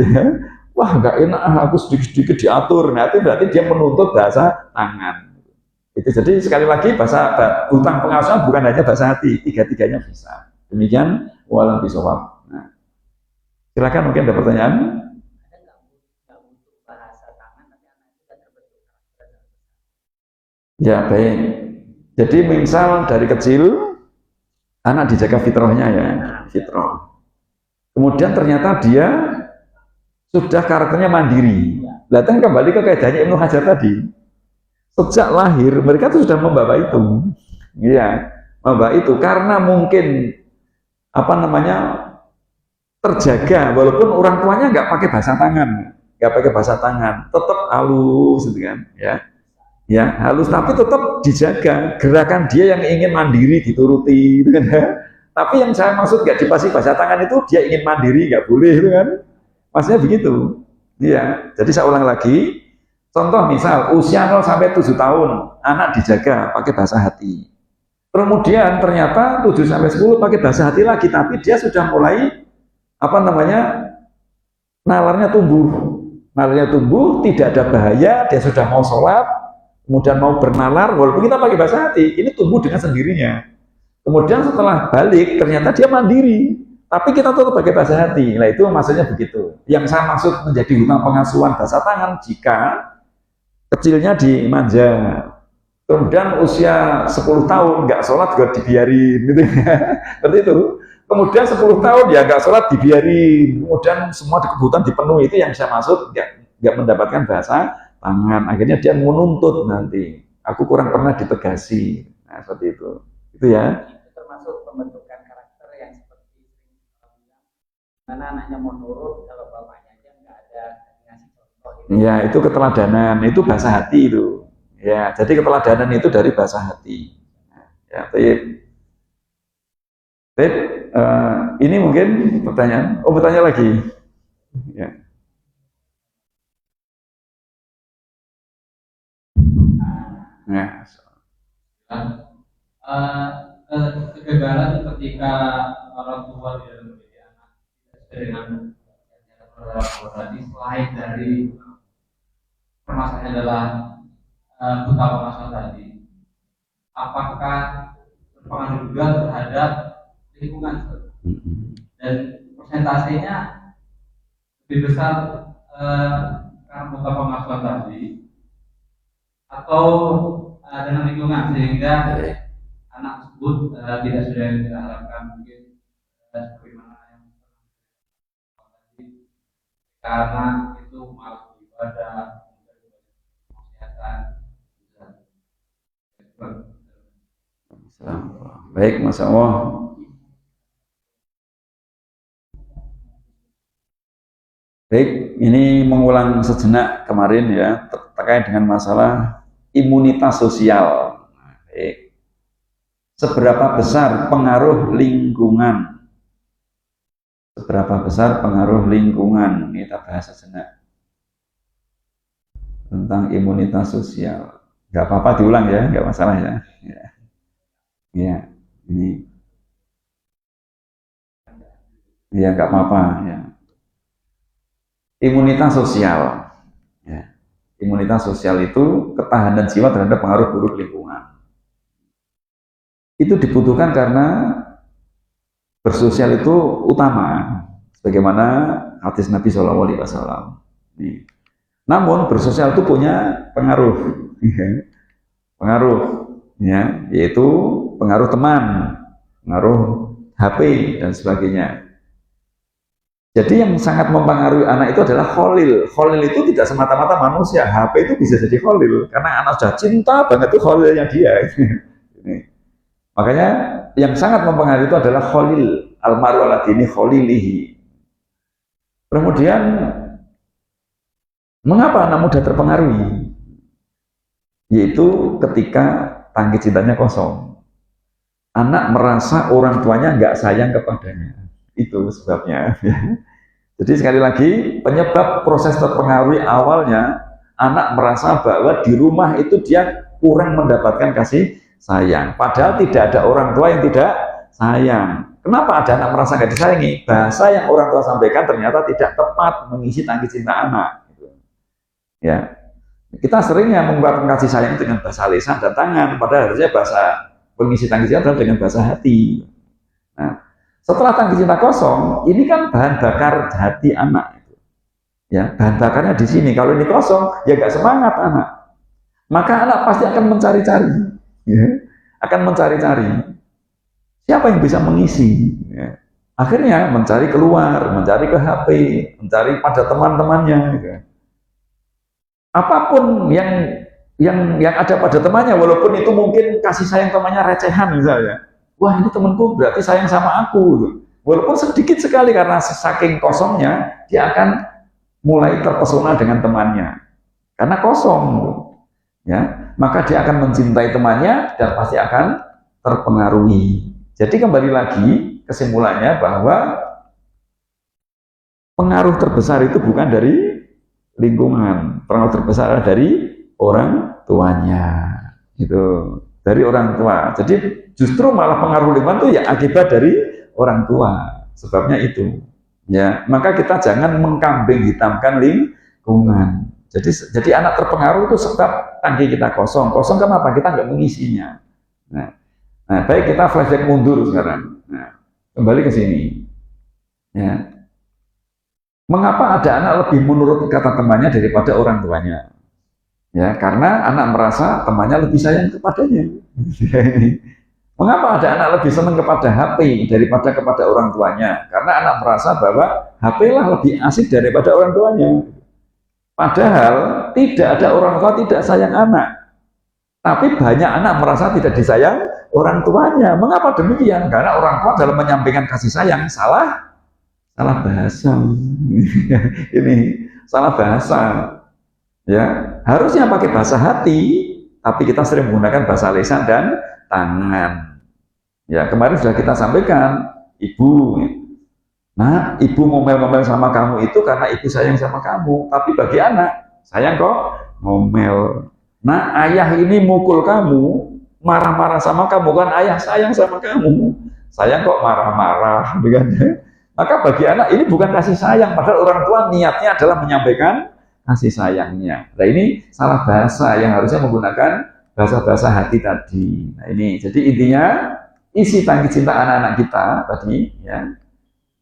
Wah, nggak enak, aku sedikit-sedikit diatur. Nah, itu berarti dia menuntut bahasa tangan. Itu jadi sekali lagi hutang pengasuhan bukan hanya bahasa hati, tiga-tiganya bisa. Demikian walam bisawab. Nah, silakan mungkin ada pertanyaan. Ya baik. Jadi misal dari kecil anak dijaga fitrahnya ya, fitrah. Kemudian ternyata dia sudah karakternya mandiri. Datang kembali ke kaidahnya Ibnu Hajar tadi. Sejak lahir mereka tuh sudah membawa itu. Iya, membawa itu karena mungkin terjaga walaupun orang tuanya nggak pakai bahasa tangan, tetap halus gitu kan, ya halus tapi tetap dijaga gerakan dia yang ingin mandiri dituruti, gitu kan. Tapi yang saya maksud nggak dipasih bahasa tangan itu dia ingin mandiri nggak boleh, gitu kan. Maksudnya begitu, ya. Jadi saya ulang lagi, contoh misal usia 0 sampai 7 tahun, anak dijaga pakai bahasa hati. Kemudian ternyata 7 sampai 10 pakai bahasa hati lagi, tapi dia sudah mulai nalarnya tumbuh, tidak ada bahaya, dia sudah mau sholat, kemudian mau bernalar, walaupun kita pakai bahasa hati, ini tumbuh dengan sendirinya. Kemudian setelah balik, ternyata dia mandiri. Tapi kita tetap pakai bahasa hati. Nah itu maksudnya begitu. Yang saya maksud menjadi hutang pengasuhan bahasa tangan jika kecilnya dimanja. Kemudian usia 10 tahun nggak sholat juga dibiarin, gitu ya. Seperti itu. Kemudian 10 tahun ya nggak sholat dibiarin. Kemudian semua kebutuhan dipenuhi, itu yang saya maksud nggak mendapatkan bahasa tangan. Akhirnya dia menuntut nanti. Aku kurang pernah ditegasi. Nah seperti itu. Itu ya. Itu termasuk pembentukan karakter yang seperti karena anaknya mau nurut kalau bapaknya aja nggak ada ngasih contoh gitu. Ya itu keteladanan, itu bahasa hati itu. Ya, jadi keteladanan itu dari bahasa hati. Ya, baik. Baik, ini mungkin pertanyaan. Oh, bertanya lagi. Ya. Nah, kegagalan ketika orang tua tidak mendidik anak dengan tadi selain dari permasalahannya adalah buta wawasan tadi, apakah berpengaruh juga terhadap lingkungan dan persentasenya lebih besar karena buta pengasuhan tadi atau dengan lingkungan sehingga anak tersebut tidak sudah yang kita harapkan mungkin sebagaimana yang tadi karena itu malas beribadah kesehatan. Baik, Masya Allah. Baik, ini mengulang sejenak kemarin ya terkait dengan masalah imunitas sosial. Baik. Seberapa besar pengaruh lingkungan? Seberapa besar pengaruh lingkungan? Ini kita bahas sejenak tentang imunitas sosial. Gak apa-apa diulang ya, gak masalah ya. Ya, ini. Ya, gak apa-apa ya. Imunitas sosial. Ya. Imunitas sosial itu ketahanan jiwa terhadap pengaruh buruk lingkungan. Itu dibutuhkan karena bersosial itu utama, sebagaimana hadis Nabi SAW. Namun bersosial itu punya pengaruh, ya, yaitu pengaruh teman, pengaruh HP dan sebagainya. Jadi yang sangat mempengaruhi anak itu adalah kholil. Kholil itu tidak semata-mata manusia. HP itu bisa jadi kholil karena anak sudah cinta banget itu kholilnya dia. Makanya yang sangat mempengaruhi itu adalah kholil, almaru ala dini kholilihi. Kemudian mengapa anak muda terpengaruhi? Yaitu ketika tangki cintanya kosong. Anak merasa orang tuanya nggak sayang kepadanya. Itu sebabnya. Jadi sekali lagi penyebab proses terpengaruhi awalnya anak merasa bahwa di rumah itu dia kurang mendapatkan kasih sayang, padahal tidak ada orang tua yang tidak sayang. Kenapa ada anak merasa nggak disayangi? Bahasa yang orang tua sampaikan ternyata tidak tepat mengisi tangki cinta anak. Ya, kita seringnya mengungkapkan kasih sayang dengan bahasa lisan dan tangan, padahal harusnya bahasa pengisi tangki cinta adalah dengan bahasa hati. Nah, setelah tangki cinta kosong, ini kan bahan bakar hati anak. Ya, bahan bakarnya di sini. Kalau ini kosong, ya nggak semangat anak. Maka anak pasti akan mencari-cari. Ya, akan mencari-cari siapa yang bisa mengisi. Ya. Akhirnya mencari keluar, mencari ke HP, mencari pada teman-temannya. Ya. Apapun yang ada pada temannya, walaupun itu mungkin kasih sayang temannya recehan misalnya. Wah, ini temanku berarti sayang sama aku. Walaupun sedikit sekali karena saking kosongnya, dia akan mulai terpesona dengan temannya. Karena kosong. Ya, maka dia akan mencintai temannya dan pasti akan terpengaruhi. Jadi kembali lagi kesimpulannya bahwa pengaruh terbesar itu bukan dari lingkungan, pengaruh terbesar adalah dari orang tuanya, gitu, dari orang tua. Jadi justru malah pengaruh lingkungan itu ya akibat dari orang tua. Sebabnya itu, ya. Maka kita jangan mengkambing hitamkan lingkungan. Jadi anak terpengaruh itu sebab tangki kita kosong. Kosong kenapa? Kita nggak mengisinya. Nah, baik kita flashback mundur sekarang. Nah, kembali ke sini. Ya. Mengapa ada anak lebih menurut kata temannya daripada orang tuanya? Ya, karena anak merasa temannya lebih sayang kepadanya. Mengapa ada anak lebih senang kepada HP daripada kepada orang tuanya? Karena anak merasa bahwa HP lah lebih asik daripada orang tuanya. Padahal tidak ada orang tua tidak sayang anak. Tapi banyak anak merasa tidak disayang orang tuanya. Mengapa demikian? Karena orang tua dalam menyampaikan kasih sayang salah bahasa. Ini salah bahasa. Ya, harusnya pakai bahasa hati, tapi kita sering menggunakan bahasa lisan dan tangan. Ya, kemarin sudah kita sampaikan, ibu, nah, ibu ngomel-ngomel sama kamu itu karena ibu sayang sama kamu, tapi bagi anak, sayang kok ngomel. Nah, ayah ini mukul kamu, marah-marah sama kamu, kan ayah sayang sama kamu, sayang kok marah-marah, kan? Maka bagi anak ini bukan kasih sayang, padahal orang tua niatnya adalah menyampaikan kasih sayangnya. Nah, ini salah bahasa yang harusnya menggunakan bahasa-bahasa hati tadi. Nah, ini jadi intinya isi tangki cinta anak-anak kita tadi, ya.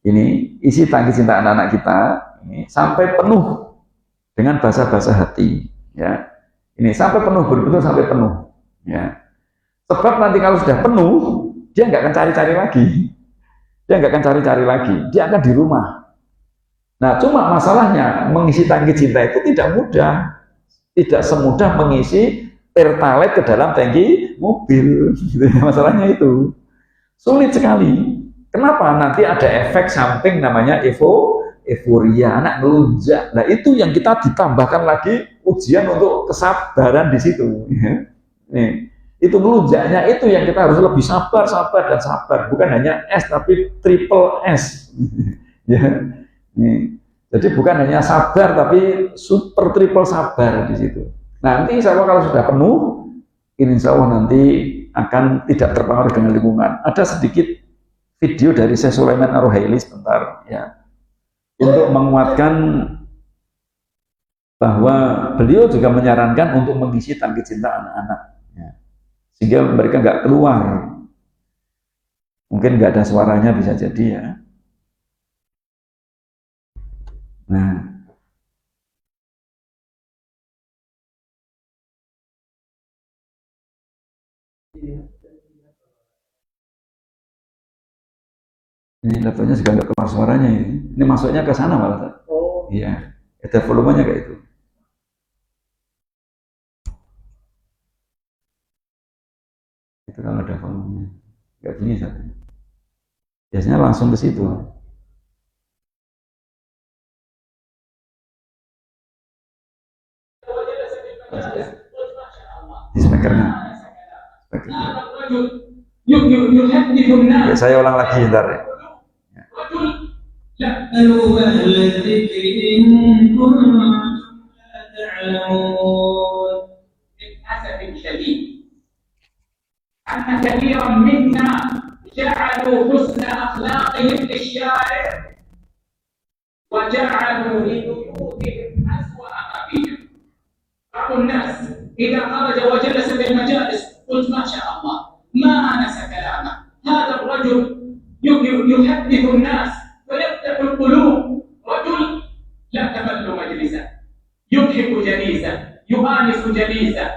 Ini isi tangki cinta anak-anak kita ini sampai penuh dengan bahasa-bahasa hati, ya. Ini sampai penuh, betul-betul sampai penuh, ya. Sebab nanti kalau sudah penuh, dia nggak akan cari-cari lagi. Dia nggak akan cari-cari lagi. Dia akan di rumah. Nah, cuma masalahnya mengisi tangki cinta itu tidak mudah. Tidak semudah mengisi pertalite ke dalam tangki mobil. Masalahnya itu sulit sekali. Kenapa? Nanti ada efek samping namanya euforia, anak melunjak. Nah, itu yang kita ditambahkan lagi ujian untuk kesabaran di situ. Nih, itu melunjaknya itu yang kita harus lebih sabar, dan sabar. Bukan hanya S tapi triple S. Ya. Nih. Jadi bukan hanya sabar tapi super triple sabar di situ. Nanti insya Allah kalau sudah penuh, insya Allah nanti akan tidak terpengaruh dengan lingkungan. Ada sedikit video dari Syekh Sulaiman Ar-Ruhaili sebentar, ya, untuk menguatkan bahwa beliau juga menyarankan untuk mengisi tangki cinta anak-anak, ya, sehingga mereka nggak keluar. Mungkin nggak ada suaranya, bisa jadi, ya. Nah, ini laptopnya juga nggak keluar suaranya ini. Ini masuknya ke sana malah. Oh. Iya, ada volumenya kayak itu. Itu kalau ada volumenya, nggak bunyi satu. Biasanya langsung ke situ. Di speakernya. Ya, saya ulang lagi bentar, ya. يسألوا أهل الذكر إن كنتم لا تعلمون. للأسف الشديد أن كثيرا منا جعلوا حسن أخلاقهم للشارع وجعلوا لبيوتهم أسوأ ما فيهم. بعض الناس إذا خرج وجلس في المجالس قلت ما شاء الله ما آنس كلامه، هذا الرجل يحدث الناس ويفتح القلوب، رجل لا تمل مجلسه، يضحك جليسه، يؤانس جليسه،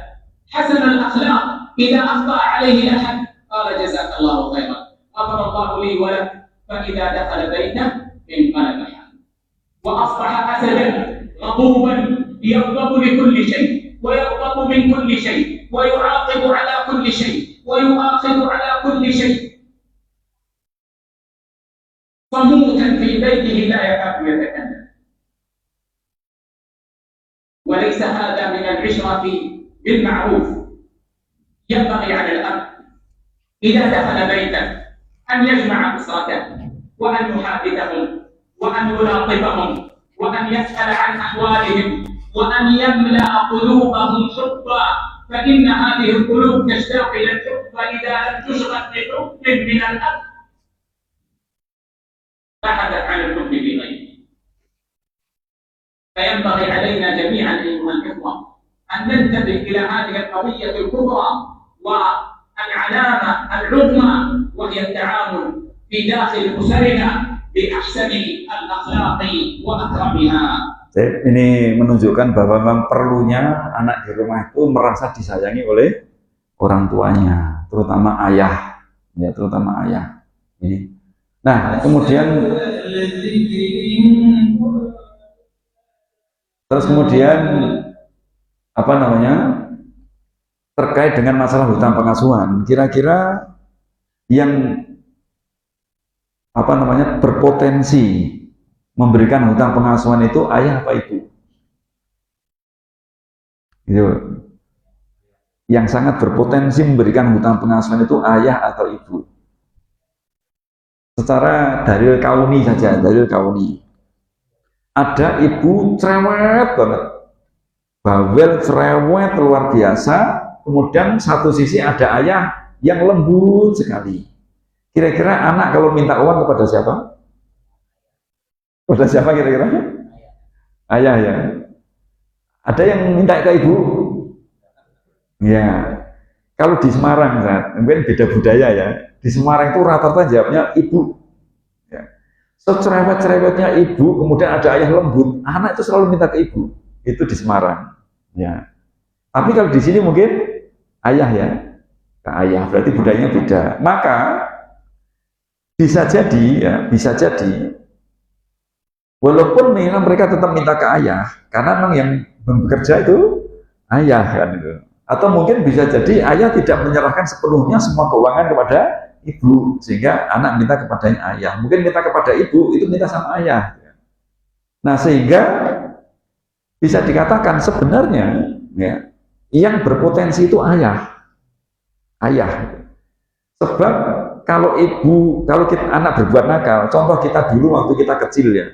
حسن الاخلاق، اذا اخطا عليه احد قال جزاك الله خيرا، غفر الله لي ولك، فاذا دخل بيته انقلب حاله واصبح اسدا غضوبا يغضب لكل شيء ويغضب من كل شيء ويعاقب على كل شيء ويؤاخذ على كل شيء، صموتا في بيته لا يكاد يتكلم. وليس هذا من العشرة بالمعروف. ينبغي على الأب إذا دخل بيته أن يجمع أسرته وأن يحادثهم وأن يلاطفهم وأن يسأل عن أحوالهم وأن يملأ قلوبهم حبا، فإن هذه القلوب تشتاق إلى الحب، فإذا لم تشغل بحب من الأب بحثت عن الحب في غيره. فينبغي علينا جميعا أيها الإخوة أن ننتبه إلى هذه القضية الكبرى والعلامة العظمى، وهي التعامل في داخل أسرنا بأحسن الأخلاق وأكرمها. Ini menunjukkan bahwa memang perlunya anak di rumah itu merasa disayangi oleh orang tuanya, terutama ayah, ya, terutama ayah. Ini. Nah, kemudian apa namanya, terkait dengan masalah hutang pengasuhan, kira-kira yang apa namanya berpotensi memberikan hutang pengasuhan itu ayah apa ibu? Gitu. yang sangat berpotensi memberikan hutang pengasuhan itu ayah atau ibu. Secara dalil kauni saja, dalil kauni. Ada ibu cerewet banget, bawel cerewet luar biasa, kemudian satu sisi ada ayah yang lembut sekali. Kira-kira anak kalau minta uang kepada siapa? Kepada siapa kira-kira? Ayah ya. Ada yang minta ke ibu? Ya. Kalau di Semarang, mungkin beda budaya ya. Di Semarang itu rata-rata jawabnya ibu. Ya. Secerewet-cerewetnya ibu, kemudian ada ayah lembut, anak itu selalu minta ke ibu. Itu di Semarang. Ya. Tapi kalau di sini mungkin ayah ya, ke ayah, berarti budayanya beda. Maka bisa jadi ya, bisa jadi walaupun memang mereka tetap minta ke ayah, karena memang yang bekerja itu ayah kan itu. Atau mungkin bisa jadi ayah tidak menyerahkan sepenuhnya semua keuangan kepada ibu, sehingga anak minta kepada ayah. Mungkin minta kepada ibu, itu minta sama ayah. Nah, sehingga bisa dikatakan sebenarnya ya, yang berpotensi itu ayah. Ayah. Sebab kalau kita anak berbuat nakal, contoh kita dulu waktu kita kecil ya,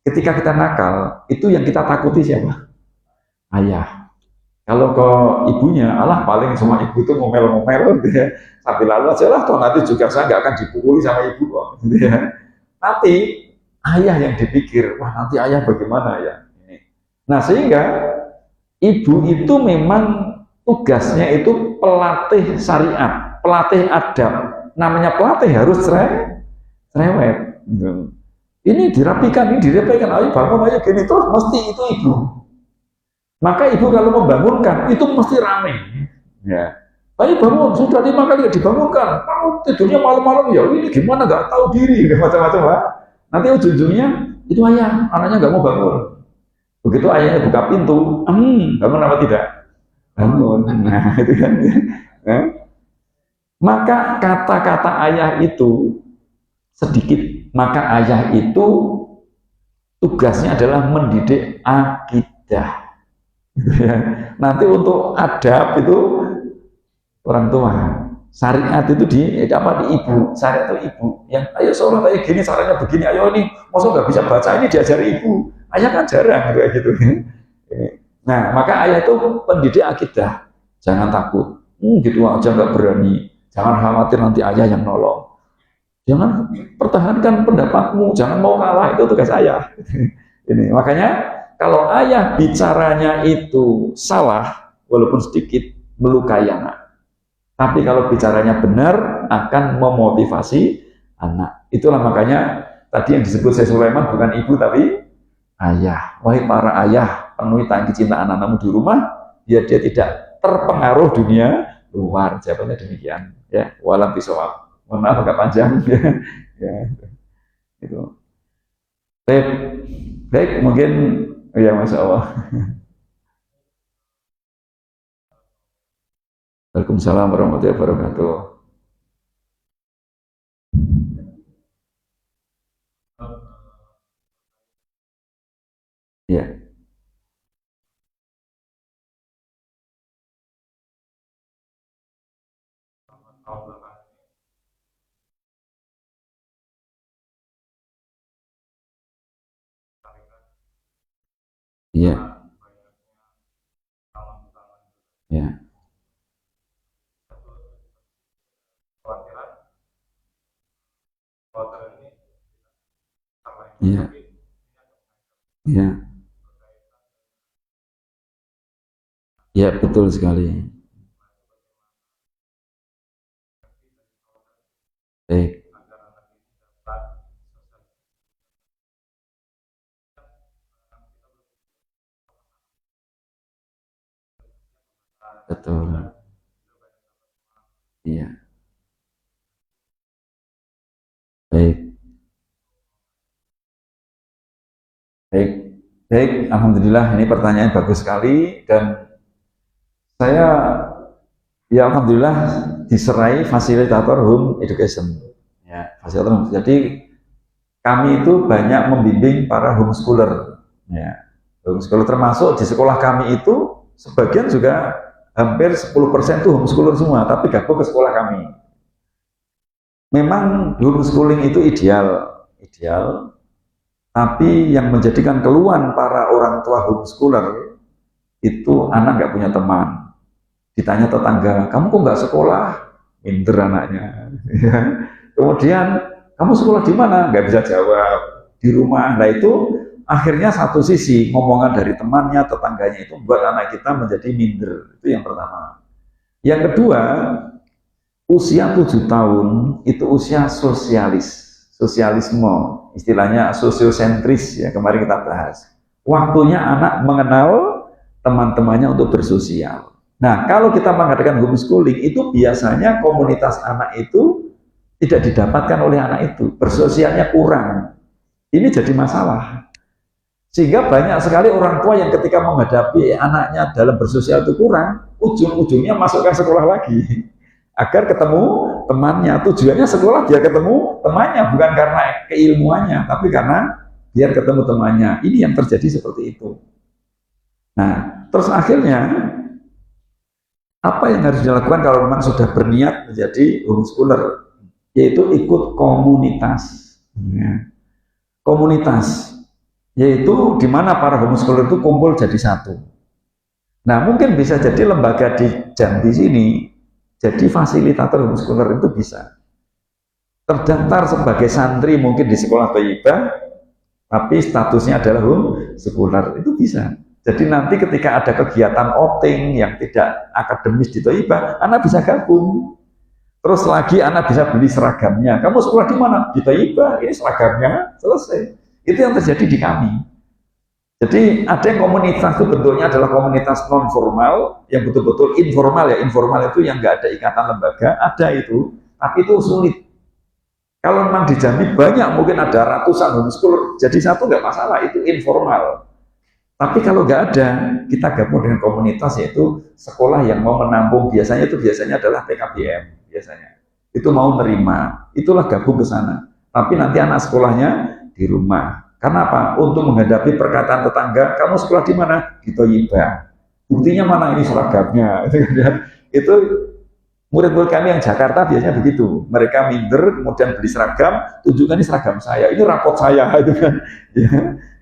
ketika kita nakal, itu yang kita takuti siapa? Ayah. Kalau ke ibunya, alah paling semua ibu itu ngomel-ngomel gitu ya. Sampai lalu aja lah, toh nanti juga saya nggak akan dipukuli sama ibu kok. Gitu ya. Nanti ayah yang dipikir, wah nanti ayah bagaimana ya. Nah sehingga ibu itu memang tugasnya itu pelatih syariat, pelatih adab. Namanya pelatih harus cerewet. Gitu. Ini dirapikan, ayo bangun, ayo gini, terus mesti itu ibu. Maka ibu kalau membangunkan, itu mesti rame. Ya. Ayo bangun, sudah 5 kali dibangunkan. Mau tidurnya malam-malam, ya ini gimana, nggak tahu diri, macam-macam lah. Nanti ujung-ujungnya, itu ayah, anaknya nggak mau bangun. Begitu ayahnya buka pintu, bangun apa tidak? Bangun. Nah, itu kan. Nah. Maka kata-kata ayah itu sedikit. Maka ayah itu tugasnya adalah mendidik akidah. Nanti untuk adab itu orang tua, syariat itu di ibu, syariat itu ibu. Yang ayo sholat ayo gini, caranya begini, ayo ini, masa nggak bisa baca ini diajari ibu. Ayah kan jarang kayak gitu. Nah maka ayah itu pendidik akidah. Jangan takut, gitu aja nggak berani. Jangan khawatir nanti ayah yang nolong. Jangan pertahankan pendapatmu, jangan mau kalah, itu tugas ayah. Ini makanya kalau ayah bicaranya itu salah, walaupun sedikit melukai anak. Tapi kalau bicaranya benar, akan memotivasi anak. Itulah makanya tadi yang disebut Syekh Sulaiman bukan ibu tapi ayah. Wahai para ayah, penuhi tangki cinta anak-anakmu di rumah, biar dia tidak terpengaruh dunia luar. Jawabannya demikian. Ya, walam bisawab. Mohon maaf agak panjang. Ya, itu. Baik, mungkin ya Masya Allah. Waalaikumsalam warahmatullahi wabarakatuh. Ya. Iya. Ya. Iya. Iya. Ya, betul sekali. Baik. Betul. Iya. Baik. Baik. Baik, alhamdulillah ini pertanyaan bagus sekali dan saya ya alhamdulillah diserai fasilitator home education. Ya, fasilitator home. Jadi kami itu banyak membimbing para homeschooler. Ya, homeschooler termasuk di sekolah kami itu sebagian juga hampir 10% itu homeschooler semua, tapi gabung ke sekolah kami. Memang homeschooling itu ideal, tapi yang menjadikan keluhan para orang tua homeschooler itu anak nggak punya teman. Ditanya tetangga, kamu kok nggak sekolah? Minder anaknya. Kemudian, kamu sekolah di mana? Nggak bisa jawab. Di rumah. Nah itu akhirnya satu sisi ngomongan dari temannya, tetangganya itu buat anak kita menjadi minder. Itu yang pertama. Yang kedua, usia 7 tahun itu usia sosialisme, istilahnya sosiosentris ya, kemarin kita bahas. Waktunya anak mengenal teman-temannya untuk bersosial. Nah, kalau kita mengadakan homeschooling itu biasanya komunitas anak itu tidak didapatkan oleh anak itu, bersosialnya kurang. Ini jadi masalah. Sehingga banyak sekali orang tua yang ketika menghadapi anaknya dalam bersosial itu kurang, ujung-ujungnya masukkan sekolah lagi. Agar ketemu temannya. Tujuannya sekolah biar ketemu temannya, bukan karena keilmuannya, tapi karena biar ketemu temannya. Ini yang terjadi seperti itu. Nah, terus akhirnya apa yang harus dilakukan kalau memang sudah berniat menjadi homeschooler? Yaitu ikut komunitas. Ya. Komunitas, yaitu di mana para homeschooler itu kumpul jadi satu. Nah, mungkin bisa jadi lembaga di Jambi sini, jadi fasilitator homeschooler itu bisa. Terdaftar sebagai santri mungkin di sekolah Thayyibah, tapi statusnya adalah homeschooler, itu bisa. Jadi nanti ketika ada kegiatan outing yang tidak akademis di Thayyibah, anak bisa gabung. Terus lagi anak bisa beli seragamnya. Kamu sekolah di mana? Di Thayyibah, ini seragamnya, selesai. Itu yang terjadi di kami. Jadi ada yang komunitas itu bentuknya adalah komunitas non formal, yang betul-betul informal ya. Informal itu yang nggak ada ikatan lembaga, ada itu, tapi itu sulit. Kalau memang di Jambi banyak, mungkin ada ratusan homeschooler, jadi satu nggak masalah, itu informal. Tapi kalau nggak ada, kita gabung dengan komunitas, yaitu sekolah yang mau menampung, biasanya adalah PKBM, biasanya. Itu mau nerima, itulah gabung ke sana. Tapi nanti anak sekolahnya di rumah. Karena apa? Untuk menghadapi perkataan tetangga, kamu sekolah di mana? Di Thayyibah. Buktinya mana ini seragamnya? Itu murid-murid kami yang Jakarta biasanya begitu. Mereka minder, kemudian beli seragam, tunjukkan ini seragam saya, ini rapot saya, itu kan. Ya,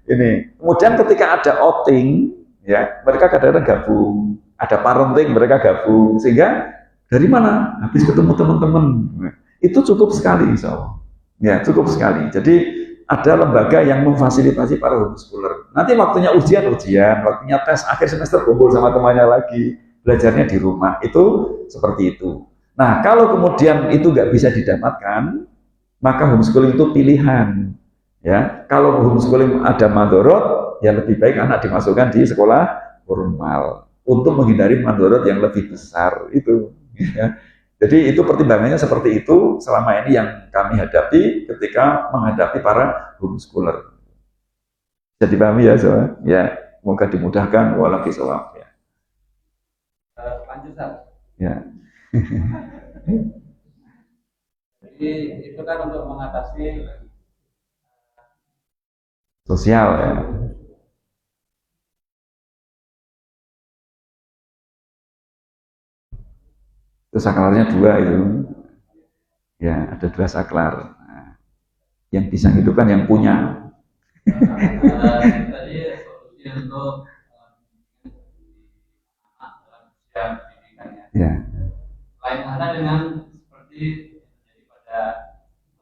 ini. Kemudian ketika ada outing, ya mereka kadang-kadang gabung. Ada parenting, mereka gabung. Sehingga dari mana? Habis ketemu teman-teman. Itu cukup sekali, insya Allah. Ya, cukup sekali. Jadi ada lembaga yang memfasilitasi para homeschooler. Nanti waktunya ujian, waktunya tes akhir semester kumpul sama temannya lagi, belajarnya di rumah. Itu seperti itu. Nah, kalau kemudian itu nggak bisa didapatkan, maka homeschooling itu pilihan. Ya, kalau homeschooling ada mandorot, ya lebih baik anak dimasukkan di sekolah formal untuk menghindari mandorot yang lebih besar itu. Ya. Jadi itu pertimbangannya seperti itu selama ini yang kami hadapi ketika menghadapi para homeschooler. Jadi pahami ya, soal? Ya, semoga dimudahkan walau bisawab ya. Lanjut, Sar. Ya. Jadi itu kan untuk mengatasi Sosial ya. Itu saklarnya 2 itu. Ya, ada 2 saklar. Nah, yang bisa hidupkan yang punya. Tadi solusi untuk dalam pendidikannya. Ya. Lain halnya dengan seperti jadi pada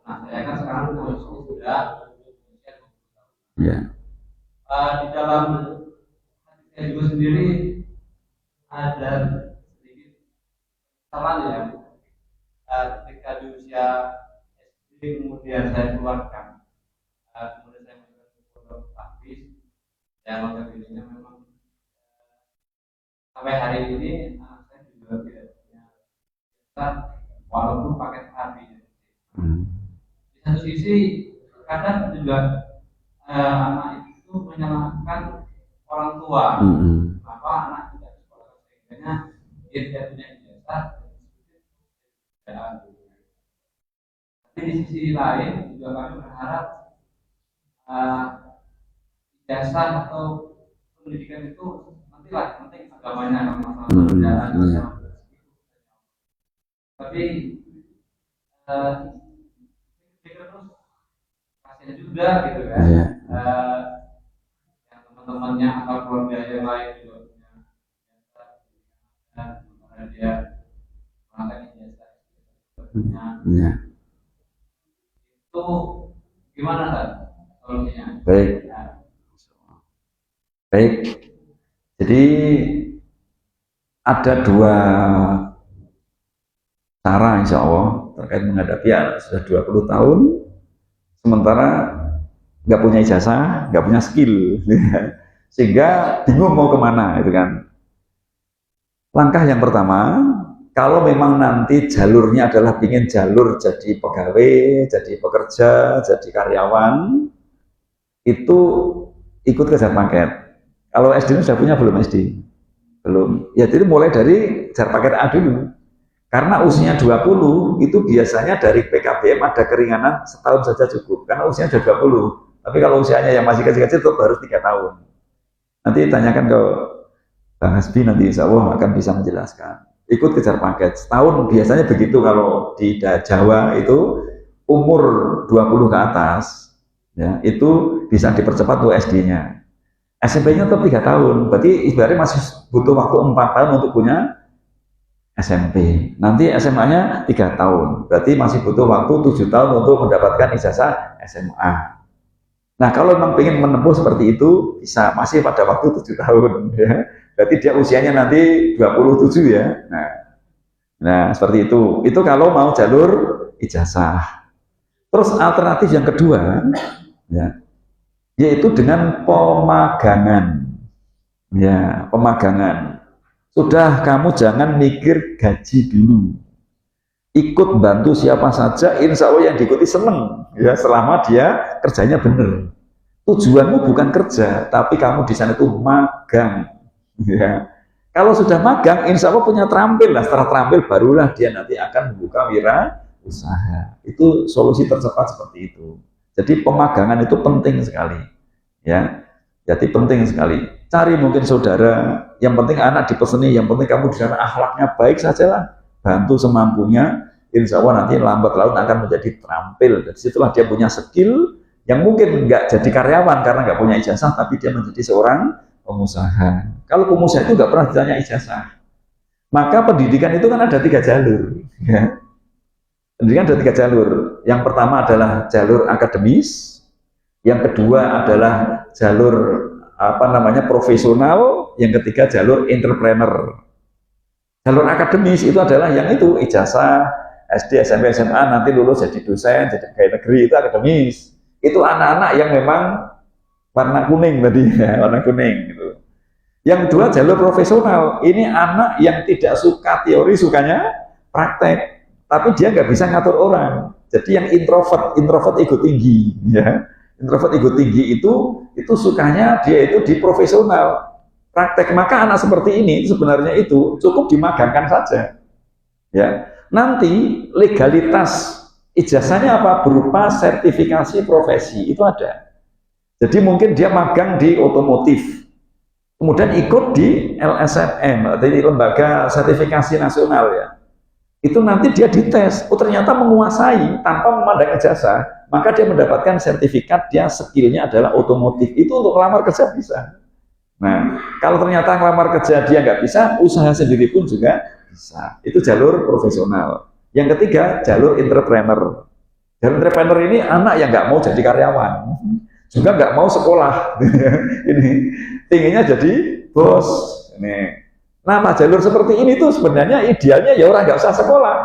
saya kan sekarang sudah Ya. di dalam saya juga sendiri ada sedikit saran ya ketika di usia SD kemudian saya keluarkan kemudian saya masuk ke pondok tahfiz yang notabene memang sampai hari ini anak saya juga tidak punya walaupun pakai terapi. Di satu sisi kadang juga anak itu menyalahkan orang tua. Kenapa anak tidak sekolah sehingga dia tidak punya ijazah. Tapi di sisi lain juga kami berharap ijazah atau pendidikan itu nanti lah, penting agamanya masalah Hmm, pekerjaan. iya. Tapi eh, pikir terus kasihan juga gitu kan. Iya. Yang teman-temannya atau keluarga yang lain juga punya dan sementara dia makan ijazah punya Iya. itu gimana kan solusinya? Baik. Ya, Baik. Jadi ada dua cara insya Allah terkait menghadapi anak sudah 20 tahun sementara nggak punya ijazah, nggak punya skill, sehingga bingung mau kemana, itu kan. Langkah yang pertama, kalau memang nanti jalurnya adalah ingin jalur jadi pegawai, jadi pekerja, jadi karyawan, itu ikut kejar paket. Kalau SD sudah punya belum SD? Belum. Ya jadi mulai dari kejar paket A dulu. Karena usianya 20, itu biasanya dari PKBM ada keringanan setahun saja cukup. Karena usianya sudah 20. Tapi kalau usianya yang masih kecil-kecil itu baru 3 tahun. Nanti tanyakan ke Bang Hasbi, nanti insya Allah akan bisa menjelaskan. Ikut kejar paket. Setahun biasanya begitu kalau di Jawa itu umur 20 ke atas. Ya, itu bisa dipercepat tuh SD-nya. SMP-nya tetap 3 tahun. Berarti ibaratnya masih butuh waktu 4 tahun untuk punya SMP. Nanti SMA-nya 3 tahun. Berarti masih butuh waktu 7 tahun untuk mendapatkan ijazah SMA. Nah, kalau memang ingin menempuh seperti itu, bisa masih pada waktu 7 tahun. Ya. Berarti dia usianya nanti 27 ya. Nah, seperti itu. Itu kalau mau jalur ijazah. Terus alternatif yang kedua, ya, yaitu dengan pemagangan. Ya, pemagangan. Sudah, kamu jangan mikir gaji dulu. Ikut bantu siapa saja, insya Allah yang diikuti seneng, ya, selama dia kerjanya benar. Tujuanmu bukan kerja, tapi kamu di sana itu magang. Ya. Kalau sudah magang, insya Allah punya terampil lah. Setelah terampil, barulah dia nanti akan membuka wira usaha. Itu solusi tercepat seperti itu. Jadi pemagangan itu penting sekali. Ya, jadi penting sekali. Cari mungkin saudara, yang penting anak dipeseni, yang penting kamu di sana akhlaknya baik sajalah. Bantu semampunya, insya Allah nanti lambat laun akan menjadi terampil. Dari situlah dia punya skill yang mungkin nggak jadi karyawan karena nggak punya ijazah, tapi dia menjadi seorang pengusaha. Kalau pengusaha itu nggak pernah ditanya ijazah. Maka pendidikan itu kan ada 3 jalur. Ya. Pendidikan ada 3 jalur. Yang pertama adalah jalur akademis, yang kedua adalah jalur profesional, yang ketiga jalur entrepreneur. Jalur akademis itu adalah yang itu ijazah SD, SMP, SMA, nanti lulus jadi dosen, jadi pegawai negeri, itu akademis. Itu anak-anak yang memang warna kuning tadi, ya, warna kuning gitu. Yang kedua jalur profesional, ini anak yang tidak suka teori, sukanya praktek, tapi dia nggak bisa ngatur orang. Jadi yang introvert ego tinggi, ya. Introvert ego tinggi itu sukanya dia itu di profesional. Praktek, maka anak seperti ini sebenarnya itu cukup dimagangkan saja. Ya, nanti legalitas ijazahnya apa? Berupa sertifikasi profesi, itu ada. Jadi mungkin dia magang di otomotif, kemudian ikut di LSMM, jadi lembaga sertifikasi nasional ya. Itu nanti dia dites, oh ternyata menguasai tanpa memandang ijazah, maka dia mendapatkan sertifikat, dia skillnya adalah otomotif. Itu untuk melamar kerja bisa. Nah, kalau ternyata ngelamar kerja dia nggak bisa, usaha sendiri pun juga bisa. Itu jalur profesional. Yang ketiga, jalur entrepreneur. Jalur entrepreneur ini anak yang nggak mau jadi karyawan, juga nggak mau sekolah. Ini inginnya jadi bos. Ini. Nah, jalur seperti ini tuh sebenarnya idealnya ya orang nggak usah sekolah.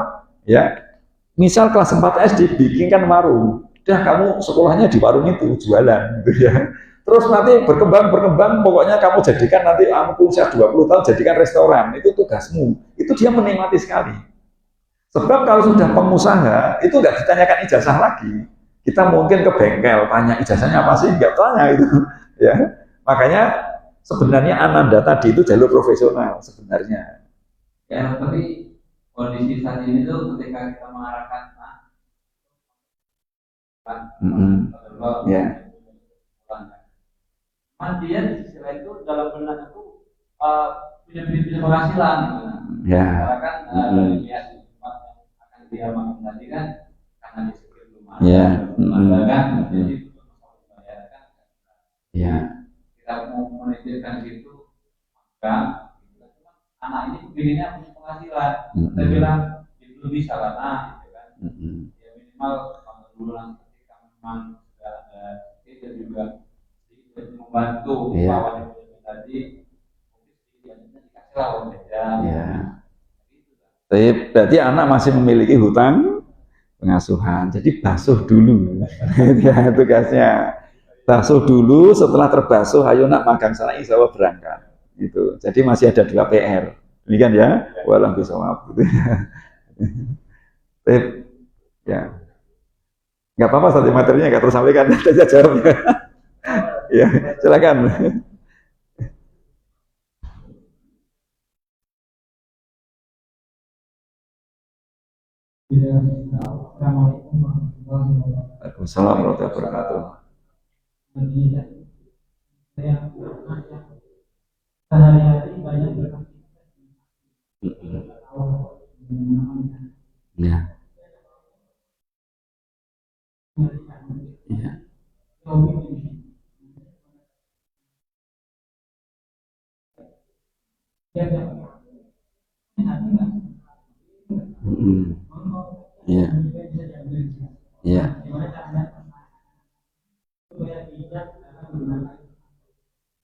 Ya, misal kelas 4 SD bikinkan warung, udah kamu sekolahnya di warung itu jualan, gitu ya. Terus nanti berkembang, pokoknya kamu jadikan nanti usia 20 tahun jadikan restoran, itu tugasmu. Itu dia menikmati sekali. Sebab kalau sudah pengusaha, itu nggak ditanyakan ijazah lagi. Kita mungkin ke bengkel, tanya ijazahnya apa sih? Nggak tanya itu. Ya. Makanya sebenarnya Ananda tadi itu jalur profesional sebenarnya. Ya, tapi kondisi saat ini tuh ketika kita mengarahkan Ya. dia di sisi lain itu dalam benak itu punya penghasilan gitu. Ya. Karena kan dari biaya tempat yang akan dia makan tadi kan karena di sekitar rumah. Ya. Kan jadi membayarkan. Ya. Kita mau menitipkan gitu maka anak ini pinginnya punya penghasilan. Saya bilang itu bisa karena gitu kan. Ya minimal kalau dulu ketika memang sudah ada itu juga membantu kawan yang tadi mungkin dikasih lah uang jajan. Ya. Tapi berarti anak masih memiliki hutang pengasuhan. Jadi basuh dulu. Ya, tugasnya. Basuh dulu, setelah terbasuh, ayo nak magang sana, insya Allah berangkat. Gitu. Jadi masih ada 2 PR. Demikian ya. Walau bisa maaf. Gitu. Ya. Nggak apa-apa, satu materinya nggak tersampaikan. Saya jawab. Ya, silakan. Waalaikumsalam warahmatullahi wabarakatuh. Sehari-hari banyak Ya. Ya. Ya. Ya.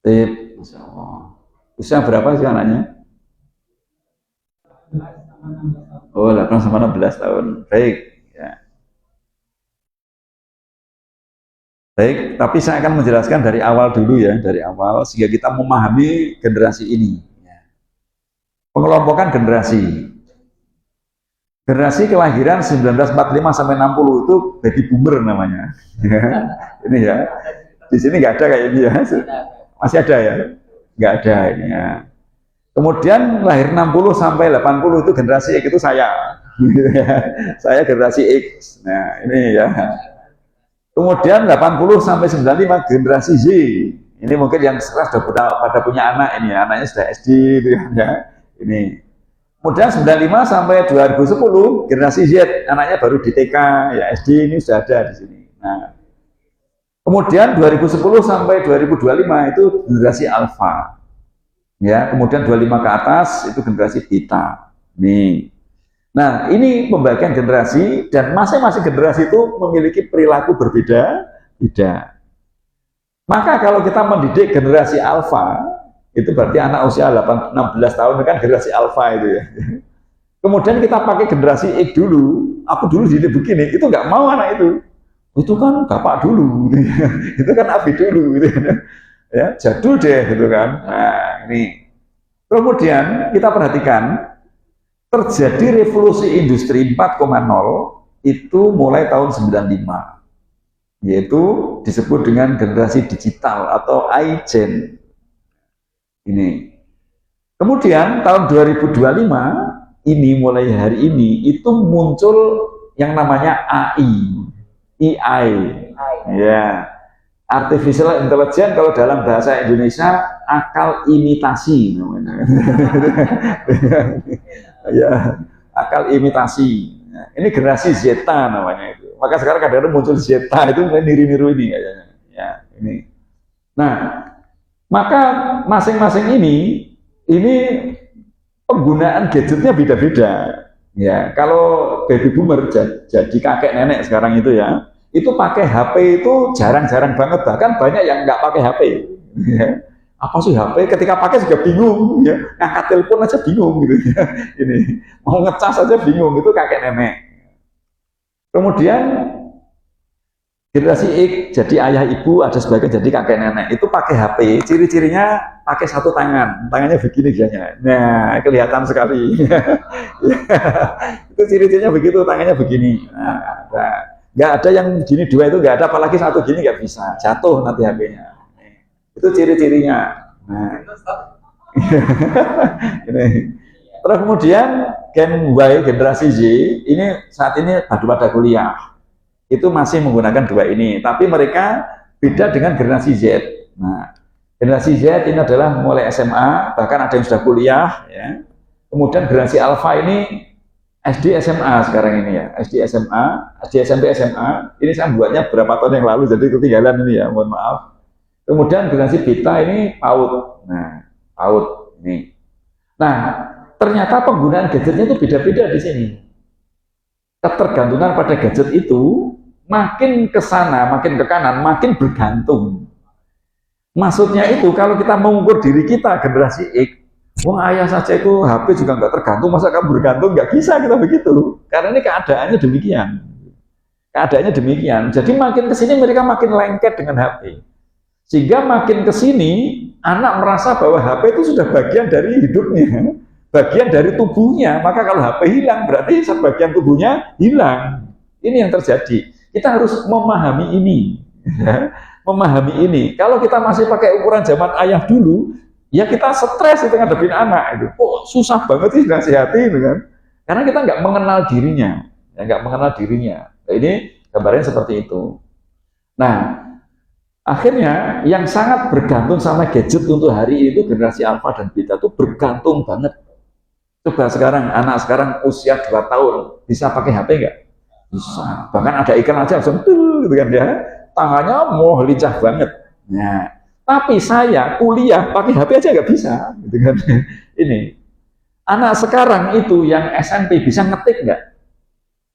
Tip, Masya Allah. Usia berapa sih anaknya? Oh, 8 sama 16 tahun. Baik. Ya. Baik, tapi saya akan menjelaskan dari awal dulu ya, dari awal sehingga kita memahami generasi ini. Pengelompokan generasi. Generasi kelahiran 1945 sampai 60 itu baby boomer namanya. Ini ya. Di sini nggak ada kayak ini ya. Masih ada ya? Nggak ada ini ya. Kemudian lahir 60 sampai 80 itu generasi X itu saya. Saya generasi X. Nah, ini ya. Kemudian 80 sampai 95 generasi Z. Ini mungkin yang sekarang sudah pada punya anak ini ya. Anaknya sudah SD gitu ya. Ini. Kemudian 95 sampai 2010 generasi Z, anaknya baru di TK, ya SD ini sudah ada di sini. Nah, kemudian 2010 sampai 2025 itu generasi Alpha. Ya, kemudian 25 ke atas itu generasi Beta. Nih. Nah, ini pembagian generasi dan masing-masing generasi itu memiliki perilaku berbeda-beda. Maka kalau kita mendidik generasi Alpha, itu berarti anak usia 16 tahun kan generasi Alpha itu ya. Kemudian kita pakai generasi X dulu, aku dulu jadi begini, itu nggak mau anak itu. Itu kan bapak dulu, gitu ya. Itu kan abi dulu, gitu ya. Jadul deh, gitu kan. Nah, ini. Kemudian kita perhatikan, terjadi revolusi industri 4.0 itu mulai tahun 95. Yaitu disebut dengan generasi digital atau iGen. Ini. Kemudian tahun 2025 ini mulai hari ini itu muncul yang namanya AI. Ya. Artificial Intelligence kalau dalam bahasa Indonesia akal imitasi namanya. Ya, akal imitasi. Ini generasi Zeta namanya itu. Maka sekarang kadang-kadang muncul Zeta itu niru-niru ini kayaknya. Ya, ini. Nah, maka masing-masing ini penggunaan gadgetnya beda-beda. Ya, kalau baby boomer jadi kakek nenek sekarang itu ya, itu pakai HP itu jarang-jarang banget, bahkan banyak yang nggak pakai HP. Ya. Apa sih HP? Ketika pakai juga bingung, ya. Ngangkat telepon aja bingung gitu. Ya. Ini mau ngecas aja bingung, itu kakek nenek. Kemudian generasi X, jadi ayah ibu ada sebagian jadi kakek nenek itu pakai HP, ciri-cirinya pakai satu tangan, tangannya begini biasanya. Nah, kelihatan sekali. Itu ciri-cirinya begitu, tangannya begini. Nah, nggak ada yang gini dua itu nggak ada, apalagi satu gini nggak bisa, jatuh nanti HP-nya. Itu ciri-cirinya. Nah, ini. Terus kemudian Gen Y, generasi Z, ini saat ini baru pada kuliah. Itu masih menggunakan dua ini, tapi mereka beda dengan generasi Z. Nah, Generasi Z ini adalah mulai SMA, bahkan ada yang sudah kuliah, ya. Kemudian generasi Alpha ini SD SMA sekarang ini ya, SD SMA, SD SMP SMA. Ini saya buatnya berapa tahun yang lalu, jadi ketinggalan ini ya, mohon maaf. Kemudian generasi Beta ini PAUD. Nah, PAUD ini. Nah, ternyata penggunaan gadgetnya itu beda-beda di sini. Ketergantungan pada gadget itu makin ke sana, makin ke kanan, makin bergantung. Maksudnya itu kalau kita mengukur diri kita generasi X, wong ayah saja itu HP juga nggak tergantung, masa kamu bergantung? Nggak bisa kita begitu. Karena ini keadaannya demikian. Keadaannya demikian. Jadi makin ke sini mereka makin lengket dengan HP. Sehingga makin ke sini anak merasa bahwa HP itu sudah bagian dari hidupnya, bagian dari tubuhnya. Maka kalau HP hilang berarti sebagian tubuhnya hilang. Ini yang terjadi. Kita harus memahami ini. Memahami ini. Kalau kita masih pakai ukuran zaman ayah dulu, ya kita stres itu ngadepin anak itu. Kok susah banget sih nasihati itu kan? Karena kita nggak mengenal dirinya, ya nggak mengenal dirinya. Nah, ini gambarnya seperti itu. Nah, akhirnya yang sangat bergantung sama gadget untuk hari itu generasi Alpha dan Beta itu bergantung banget. Coba sekarang anak sekarang usia 2 tahun bisa pakai HP nggak? Bisa. Bahkan ada iklan aja langsung gitu kan ya. Tangannya mau lincah banget. Nah, tapi saya kuliah pakai HP aja nggak bisa, gitu kan? Ini anak sekarang itu yang SMP bisa ngetik nggak?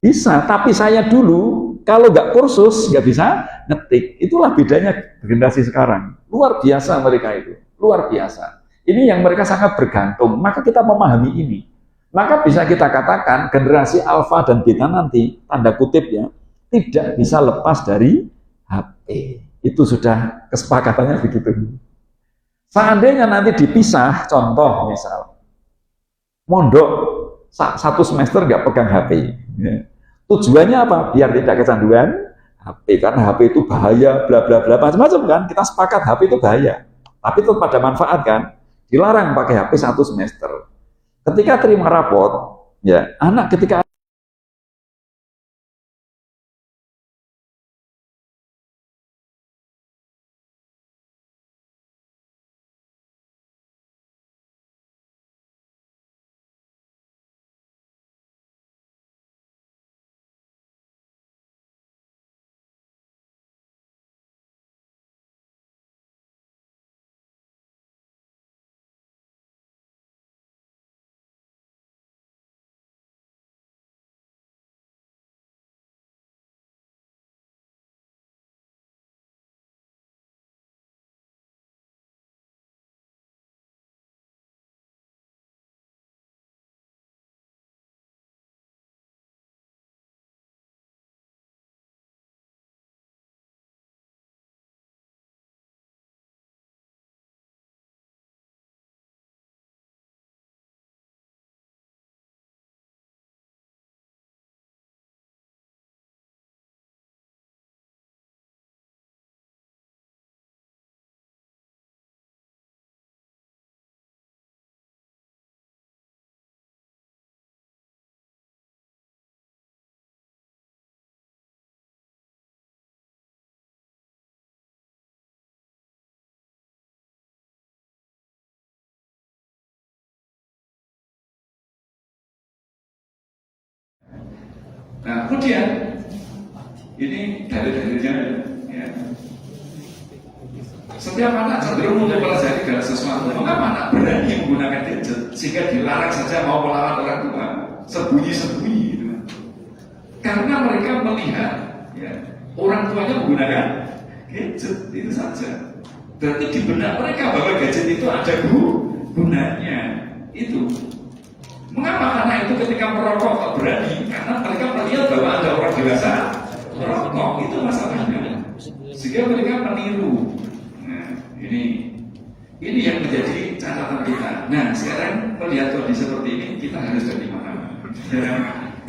Bisa. Tapi saya dulu kalau nggak kursus nggak bisa ngetik. Itulah bedanya generasi sekarang. Luar biasa mereka itu, luar biasa. Ini yang mereka sangat bergantung. Maka kita memahami ini. Maka bisa kita katakan generasi Alpha dan Beta nanti tanda kutip ya tidak bisa lepas dari HP. Itu sudah kesepakatannya begitu. Seandainya nanti dipisah, contoh misal, mondok 1 semester nggak pegang HP. Ya. Tujuannya apa? Biar tidak kecanduan HP, karena HP itu bahaya, bla bla bla, macam-macam kan. Kita sepakat HP itu bahaya. Tapi tetap ada manfaat kan. Dilarang pakai HP 1 semester. Ketika terima rapot, ya anak ketika nah, kemudian ini dalil-dalilnya ya. Setiap anak cenderung untuk mempelajari segala sesuatu. Mengapa anak berani menggunakan gadget sehingga dilarang saja mau melawan orang tua, sembunyi-sembunyi gitu. Karena mereka melihat ya, orang tuanya menggunakan gadget itu saja. Berarti di benak mereka bahwa gadget itu ada gunanya. Itu. Mengapa anak itu ketika merokok tak berani? Karena mereka melihat bahwa ada orang dewasa merokok, itu masalahnya. Sehingga mereka meniru. Nah, ini yang menjadi catatan kita. Nah, sekarang melihat kondisi seperti ini, kita harus dari mana?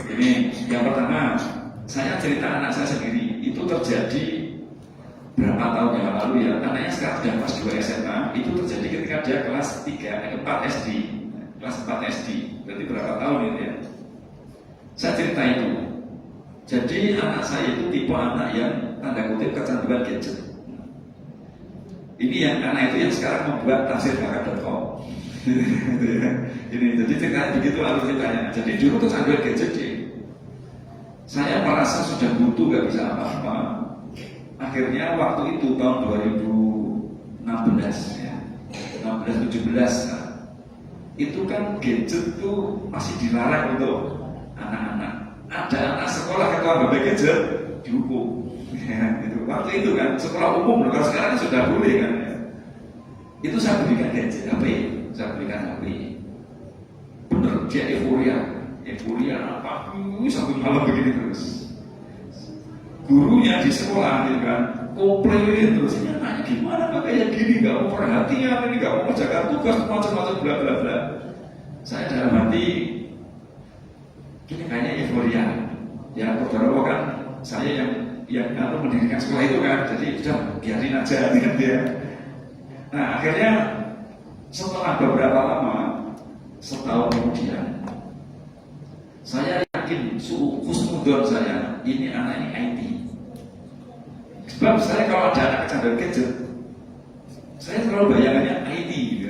Ini yang pertama, saya cerita anak saya sendiri, itu terjadi berapa tahun yang lalu ya. Anaknya sekarang sudah kelas 2 SMA, itu terjadi ketika dia kelas 4 SD. Kelas 4 SD, berarti berapa tahun itu ya? Saya cerita itu. Jadi anak saya itu tipe anak yang tanda kutip kecanduan gadget. Ini yang karena itu yang sekarang membuat tafsirbakat.com. Ini jadi ceritanya begitu alur ceritanya. Jadi dulu kecanduan gadget saya merasa sudah butuh, gak bisa apa-apa. Akhirnya waktu itu tahun 2016 ya, 16-17 itu kan gadget tuh masih dilarang untuk anak-anak. Ada anak sekolah ketua bapak gadget dihukum. Ya, itu. Waktu itu kan sekolah umum, kalau sekarang sudah boleh kan. Ya. Itu saya berikan gadget HP, saya berikan HP. Bener dia euforia apa? Sampai malam begini terus. Gurunya di sekolah gitu kan komplain terus, ini anaknya gimana nggak kayak gini, nggak mau perhatian, ini nggak mau mengerjakan tugas macam-macam bla bla bla. Saya dalam hati ini kayaknya euforia. Ya beberapa kan saya yang mendirikan sekolah itu kan, jadi udah biarin aja kan dia. Nah akhirnya setelah beberapa lama, setahun kemudian, saya yakin husnudon saya ini anak ini IT. Sebab saya kalau ada anak kecanduan gadget, saya selalu bayangannya IT gitu.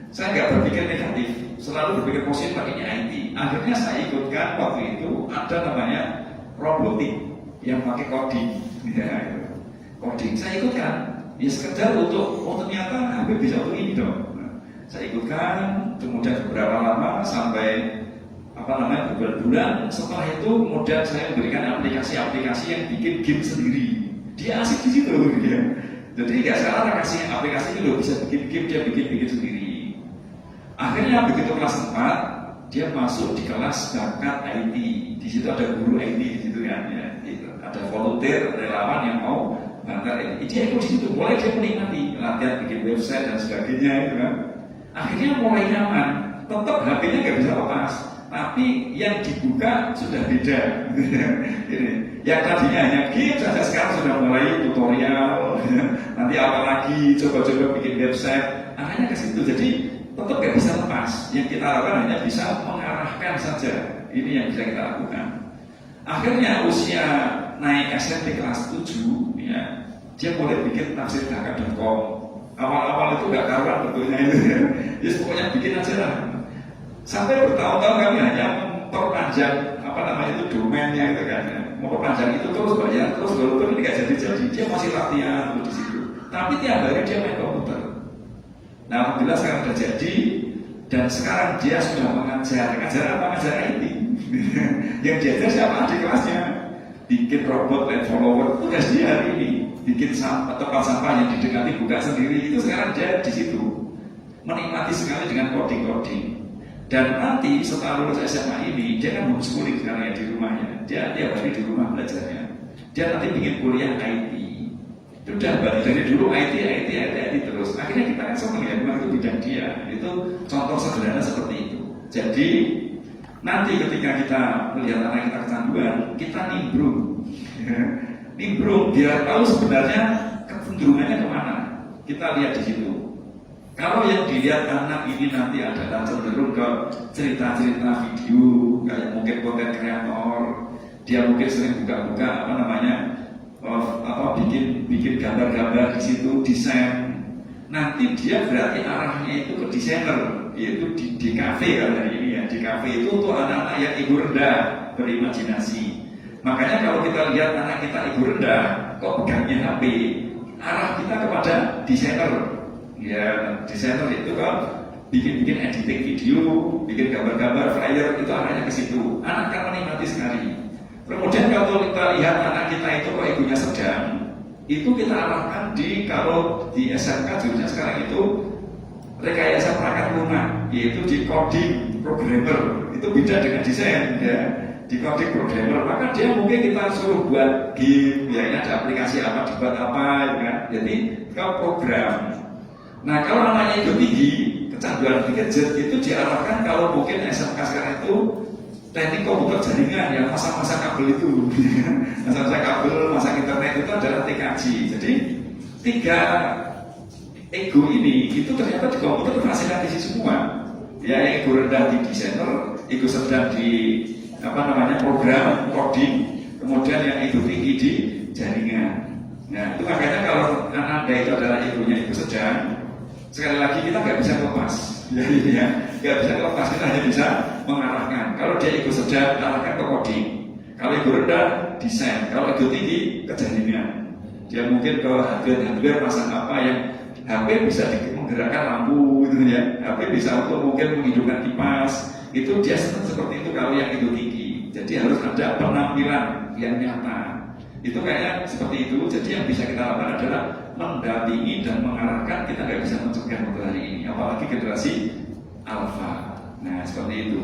Saya nggak berpikir negatif, selalu berpikir positif, ini IT. Akhirnya saya ikutkan waktu itu ada namanya robotik yang pakai coding, ya, itu. Coding saya ikutkan, ya sekedar untuk ternyata HP bisa untuk ini dong. Nah, saya ikutkan, kemudian beberapa lama sampai berbulan-bulan. Setelah itu kemudian saya memberikan aplikasi-aplikasi yang bikin game sendiri. Dia asik di situ ya. Jadi nggak salah kasih aplikasi itu loh, bisa bikin game, dia bikin sendiri. Akhirnya begitu kelas 4 dia masuk di kelas bakat IT. Di situ ada guru IT di situ kan ya. Ada volunteer relawan yang mau bakat IT. Dia ikut di situ, mulai dia menikmati latihan bikin website dan sebagainya itu kan. Akhirnya mulai nyaman. Tetap HP-nya nggak bisa lepas. Tapi yang dibuka sudah beda. Ini, yang tadinya hanya game saja sekarang sudah mulai tutorial. Nanti apa lagi, coba-coba bikin website. Arahnya ke situ. Jadi tetap nggak bisa lepas. Yang kita lakukan hanya bisa mengarahkan saja. Ini yang bisa kita lakukan. Akhirnya usia naik SMP kelas 7, ya, dia mulai bikin tafsirbakat.com. Awal-awal itu nggak karuan betulnya itu. Ya, pokoknya bikin aja lah. Sampai bertahun-tahun kami hanya memperpanjang itu domainnya itu kan, memperpanjang itu terus bayar terus walaupun ini nggak jadi dia masih latihan di situ. Tapi tiap hari dia main komputer. Nah alhamdulillah sekarang sudah jadi dan sekarang dia sudah mengajar apa? Mengajar IT. Yang diajar siapa di kelasnya? Bikin robot and follower tugas dia hari ini. Bikin tempat sampah yang didekati buka sendiri itu sekarang dia di situ. Menikmati sekali dengan coding. Dan nanti setelah lulus SMA ini, dia kan homeschooling sekarang ya di rumahnya. Dia tiap hari di rumah belajarnya. Dia nanti bikin kuliah IT. Itu udah balik dari dulu IT terus. Akhirnya kita kan senang ya, memang itu bidang dia. Itu contoh sederhana seperti itu. Jadi nanti ketika kita melihat anak kita kecanduan, kita nimbrung biar tahu sebenarnya kecenderungannya kemana. Kita lihat di situ. Kalau yang dilihat anak ini nanti adalah cenderung ke cerita-cerita video, kayak mungkin konten kreator, dia mungkin sering buka-buka bikin gambar-gambar di situ, desain. Nanti dia berarti arahnya itu ke desainer, yaitu di kafe kan hari ini ya. Di kafe itu untuk anak-anak yang ego rendah, berimajinasi. Makanya kalau kita lihat anak kita ego rendah, kok pegangnya HP, arah kita kepada desainer. Ya, desainer itu kan bikin editing video, bikin gambar-gambar, flyer, itu arahnya ke situ. Anak kan menikmati sekali. Kemudian kalau kita lihat anak kita itu kok egonya sedang, itu kita arahkan kalau di SMK jurusannya sekarang itu rekayasa perangkat lunak, yaitu di coding programmer. Itu beda dengan desain ya. Di coding programmer, maka dia mungkin kita suruh buat game, ya ini ada aplikasi apa, dibuat apa, ya kan? Jadi kalau program. Nah kalau namanya itu tinggi, kecanduan di gadget itu diarahkan kalau mungkin SMK sekarang itu teknik komputer jaringan yang masa-masa kabel itu, masa-masa kabel, masa internet itu adalah TKJ. Jadi 3 ego ini itu ternyata di komputer terfasilitasi semua. Ya ego rendah di desainer, ego sedang di program coding, kemudian yang ego tinggi di jaringan. Nah, itu makanya kalau anak Anda itu adalah ibunya ibu sedang, sekali lagi kita nggak bisa lepas, ya, nggak bisa lepas, kita hanya bisa mengarahkan. Kalau dia ibu sedang, arahkan ke coding. Kalau ibu rendah, desain. Kalau ibu tinggi, ke jaringan. Dia mungkin ke hardware pasang apa yang HP bisa menggerakkan lampu, gitu ya. HP bisa untuk mungkin menghidupkan kipas. Itu dia seperti itu kalau yang itu tinggi. Jadi harus ada penampilan yang nyata. Itu kayaknya seperti itu. Jadi yang bisa kita lakukan adalah mendampingi dan mengarahkan. Kita nggak bisa mencegah untuk hari ini, apalagi generasi alfa. Nah, seperti itu.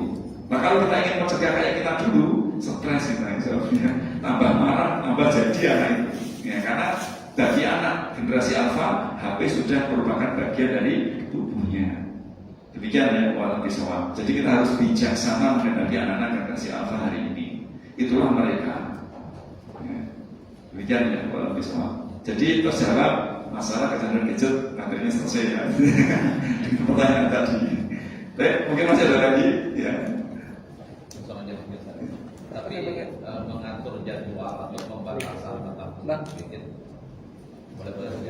Nah, kalau kita ingin mencegah kayak kita dulu, stres kita misalnya, tambah marah, tambah jadi anak itu. Ya, karena bagi anak generasi alfa, HP sudah merupakan bagian dari tubuhnya. Demikian ya, walau bisawab. Jadi kita harus bijaksana menghadapi anak-anak generasi alfa hari ini. Itulah mereka. Ya. Demikian ya, walau bisawab. Jadi terjawab masalah kecanduan gadget, akhirnya selesai ya. Pertanyaan tadi. Baik, mungkin masih ada lagi ya. Tapi mengatur jadwal atau pembatasan tetap sedikit.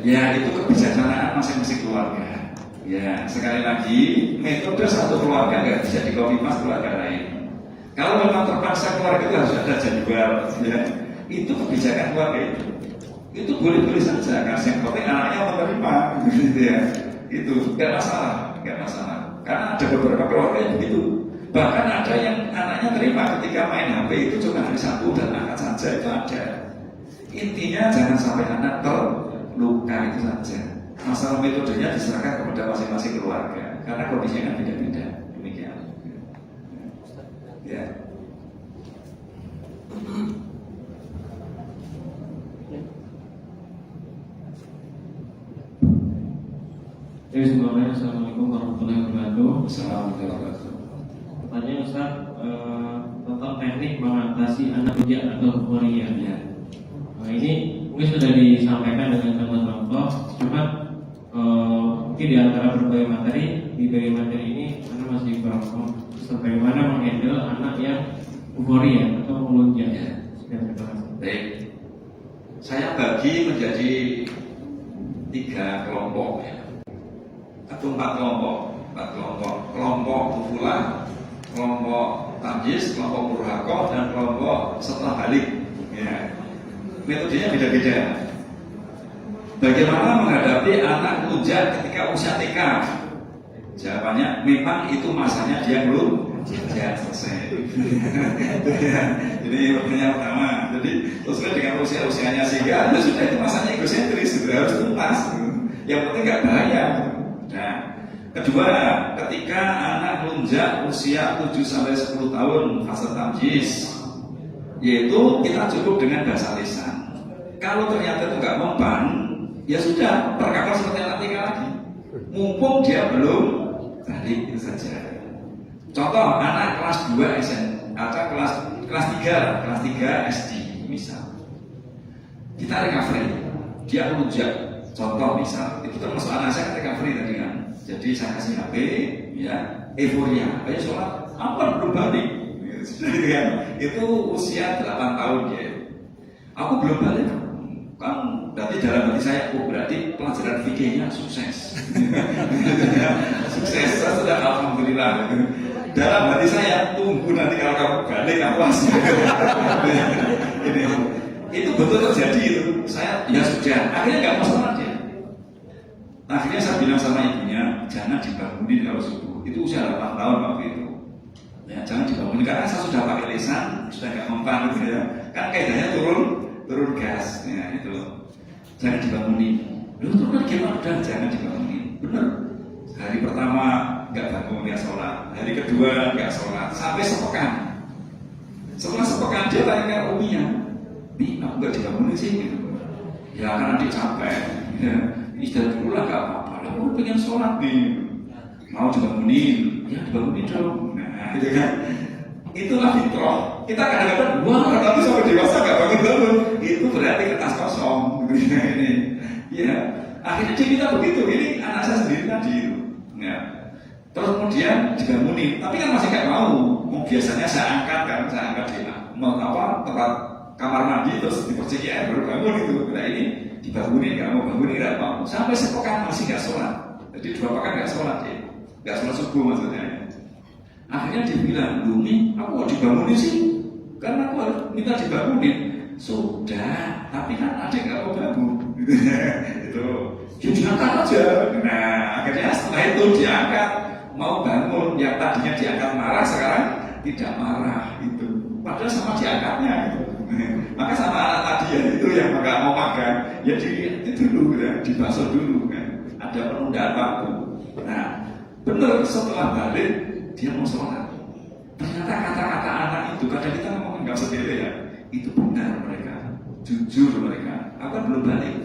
Ya, itu kebijaksanaan masing-masing keluarga. Ya, sekali lagi metode satu keluarga nggak bisa di-copy paste keluarga lain. Kalau memang terpaksa keluarga itu harus ada jadwal, ya, itu kebijakan keluarga itu. Itu boleh-boleh saja, karena yang penting anaknya menerima, gitu ya. Itu nggak masalah, nggak masalah. Karena ada beberapa keluarga yang begitu. Bahkan ada yang anaknya terima ketika main HP itu cuma hari Sabtu dan angkat saja, itu ada. Intinya jangan sampai anak terluka, itu saja. Masalah metodenya diserahkan kepada masing-masing keluarga karena kondisinya kan beda-beda. Demikian. Ya. Assalamualaikum warahmatullahi wabarakatuh. Assalamualaikum warahmatullahi wabarakatuh. Pertanyaan Ustaz tentang teknik mengatasi anak ujian atau euforia. Ya. Nah, ini mungkin sudah disampaikan dengan contoh-contoh, cuma mungkin di antara berbagai materi ini karena masih kurang paham bagaimana menghandle anak yang euforia atau melunjak. Ya. Terima kasih. Baik. Saya bagi menjadi 3 kelompok ya. Atau 4 kelompok. Kelompok tufulah, kelompok tamjiz, kelompok murhakoh, dan kelompok setelah balik. Ya. Metodenya beda-beda. Bagaimana menghadapi anak lunjak ketika usia TK? Jawabannya memang itu masanya dia belum selesai. Jadi pertanyaan pertama. Jadi sesuai dengan usianya sehingga sudah itu masanya egosentris, harus tuntas. Yang penting nggak bahaya. Nah, kedua, ketika anak lunjak usia 7-10 tahun fase tamjiz, yaitu kita cukup dengan bahasa lisan. Kalau ternyata itu nggak mempan, ya sudah, perkakas seperti anak TK lagi. Mumpung dia belum balik, itu saja. Contoh, anak kelas 2 SN atau kelas 3 SD misal. Kita recovery, dia lunjak. Contoh misal, itu termasuk anak saya recovery tadi kan. Jadi saya kasih HP, ya, euforia. Ayo sholat, apa belum balik? Gitu kan. Itu usia 8 tahun ya. Aku belum balik. Kan berarti dalam hati saya, oh berarti pelajaran fikihnya sukses. Sukses, saya sudah alhamdulillah. Dalam hati saya, tunggu nanti kalau kamu balik awas. Itu betul terjadi itu. Saya ya sudah, akhirnya nggak masalah dia. Akhirnya saya bilang sama ibunya, jangan dibangunin kalau subuh. Itu usia 8 tahun waktu itu. Ya, jangan dibangunin karena saya sudah pakai lisan, sudah nggak mempan gitu ya. Kan kaidahnya turun gas, ya itu. Jangan dibangunin. Lu turun gimana? Udah jangan dibangunin. Benar. Hari pertama nggak bangun, nggak sholat. Hari kedua nggak sholat. Sampai sepekan. Setelah sepekan dia tanya ke uminya, "Bi, aku nggak dibangunin sih." Gitu. Ya karena dia capek. Ya. Istirahat dulu lah, gak apa-apa. Aku pengen sholat nih, mau dibangunin, ya dibangunin dong. Nah, gitu kan. Itulah fitrah. Kita kadang-kadang, wah, tapi sampai dewasa gak bangun-bangun. Itu berarti kertas kosong. Gitu ini. Ya, akhirnya dia minta begitu. Ini anak saya sendiri tadi. Ya. Terus kemudian dibangunin, tapi kan masih gak mau. Biasanya saya angkat di tempat kamar mandi terus diperciki air baru bangun itu. Nah ini dibangunin nggak mau bangunin nggak mau. Sampai sepekan masih nggak sholat. Jadi 2 pekan nggak sholat ya, nggak sholat subuh maksudnya. Akhirnya dia bilang, "Lu nih, aku mau dibangunin sih, karena aku harus minta dibangunin." Sudah, tapi kan adik nggak mau bangun. Itu, ya diangkat aja. Nah akhirnya setelah itu diangkat, mau bangun. Yang tadinya diangkat marah sekarang tidak marah itu. Padahal sama diangkatnya itu. Maka sama anak tadi ya itu yang nggak mau makan, ya itu dulu ya, dibasuh dulu kan. Ada penundaan waktu. Nah, benar setelah balik dia mau sholat. Ternyata kata-kata anak itu kadang kita menganggap sepele ya, itu benar mereka, jujur mereka. Aku kan belum balik.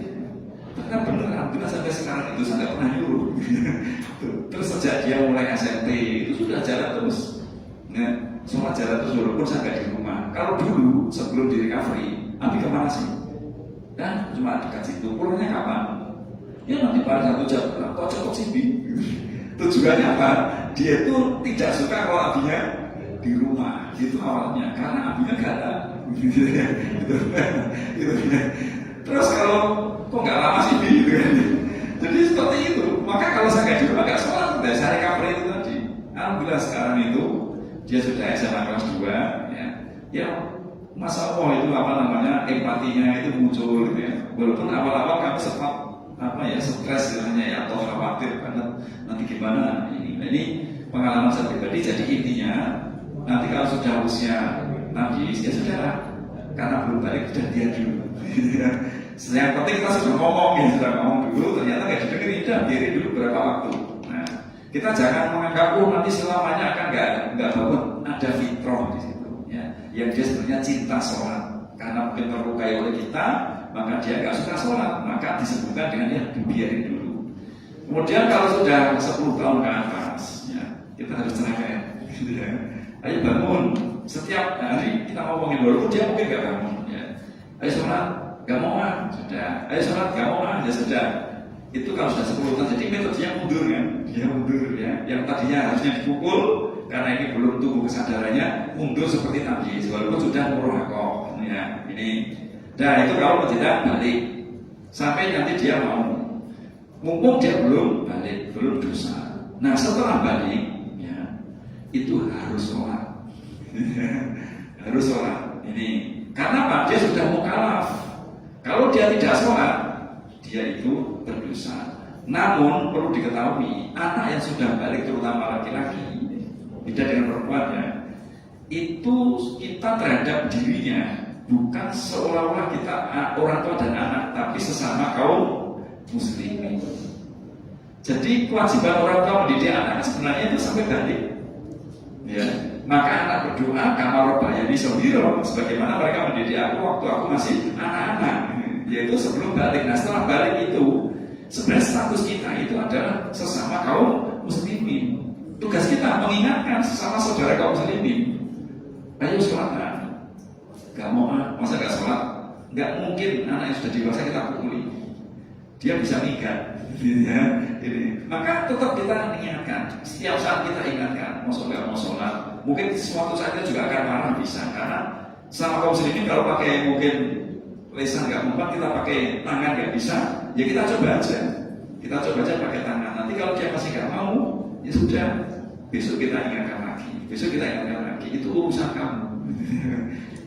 Karena benar, alhamdulillah sampai sekarang itu saya nggak pernah nyuruh. Terus sejak dia mulai SMP itu sudah jalan terus. Nah, sholat jalan terus walaupun saya nggak di rumah. Kalau dulu sebelum di recovery, Abi kemana sih? Dan cuma dekat situ. Pulangnya kapan? Ya nanti pada 1 jam. Kok cukup sih Bi? Tujuannya apa? Dia itu tidak suka kalau abinya di rumah. Itu awalnya karena abinya galak. Terus kalau kok nggak lama sih Bi? Gitu kan? Jadi seperti itu. Maka kalau saya nggak di rumah nggak sholat, saya recovery itu tadi. Alhamdulillah sekarang itu dia sudah SMA kelas 2 ya. Ya masa Allah itu apa namanya empatinya itu muncul gitu ya. Walaupun awal-awal kami sempat stres istilahnya ya, atau khawatir banget nanti gimana ini. Nah, ini pengalaman saya pribadi. Jadi intinya nanti kalau sudah usia nanti ya sudah, karena belum balik sudah dia dulu. Yang penting kita sudah ngomong dulu, ternyata nggak didengerin, udah biarin dulu berapa waktu. Nah, kita jangan menganggap nanti selamanya akan nggak bangun. Ada fitrah di situ ya, yang dia sebenarnya cinta sholat karena mungkin terlukai oleh kita, maka dia nggak suka sholat, maka disebutkan dengan ya dibiarin dulu. Kemudian kalau sudah 10 tahun ke atas ya, kita harus cerahkan gitu ya. Ayo bangun, setiap hari kita ngomongin, walaupun dia mungkin nggak bangun ya. Ayo sholat, nggak mau sudah. Ayo sholat, nggak mau ya sudah. Itu kalau sudah 10 tahun, jadi metodenya mundur kan, dia mundur ya. Yang tadinya harusnya dipukul karena ini belum tumbuh kesadarannya, mundur seperti tadi, walaupun sudah murakoh ya. Ini, nah itu kalau tidak balik sampai nanti dia mau, mumpung dia belum balik, belum dosa. Nah setelah balik ya, itu harus sholat. Harus sholat. Ini karena apa? Dia sudah mukallaf. Kalau dia tidak sholat, dia itu berdosa. Namun perlu diketahui, anak yang sudah balik terutama laki-laki, beda dengan perempuan ya, itu kita terhadap dirinya bukan seolah-olah kita orang tua dan anak, tapi sesama kaum muslimin. Jadi kewajiban orang tua mendidik anak sebenarnya itu sampai balik ya. Maka anak berdoa kama rabbayani shaghira, sebagaimana mereka mendidik aku waktu aku masih anak-anak, yaitu sebelum balik. Nah setelah balik itu sebenarnya status kita itu adalah sesama kaum muslimin. Tugas kita mengingatkan sesama saudara kaum muslimin. Ayo sholat. Gak mau masa gak sholat? Gak mungkin anak yang sudah dewasa kita pukuli. Dia bisa minggat. Ya, maka tetap kita ingatkan. Setiap saat kita ingatkan. Mau sholat, mau sholat. Mungkin suatu saat kita juga akan marah bisa. Karena sama kaum muslimin kalau pakai mungkin lesan gak mempan, kita pakai tangan gak bisa. Ya kita coba aja. Kita coba aja pakai tangan. Nanti kalau dia masih gak mau, ya sudah, besok kita ingatkan lagi. Besok kita ingatkan lagi. Itu urusan kamu.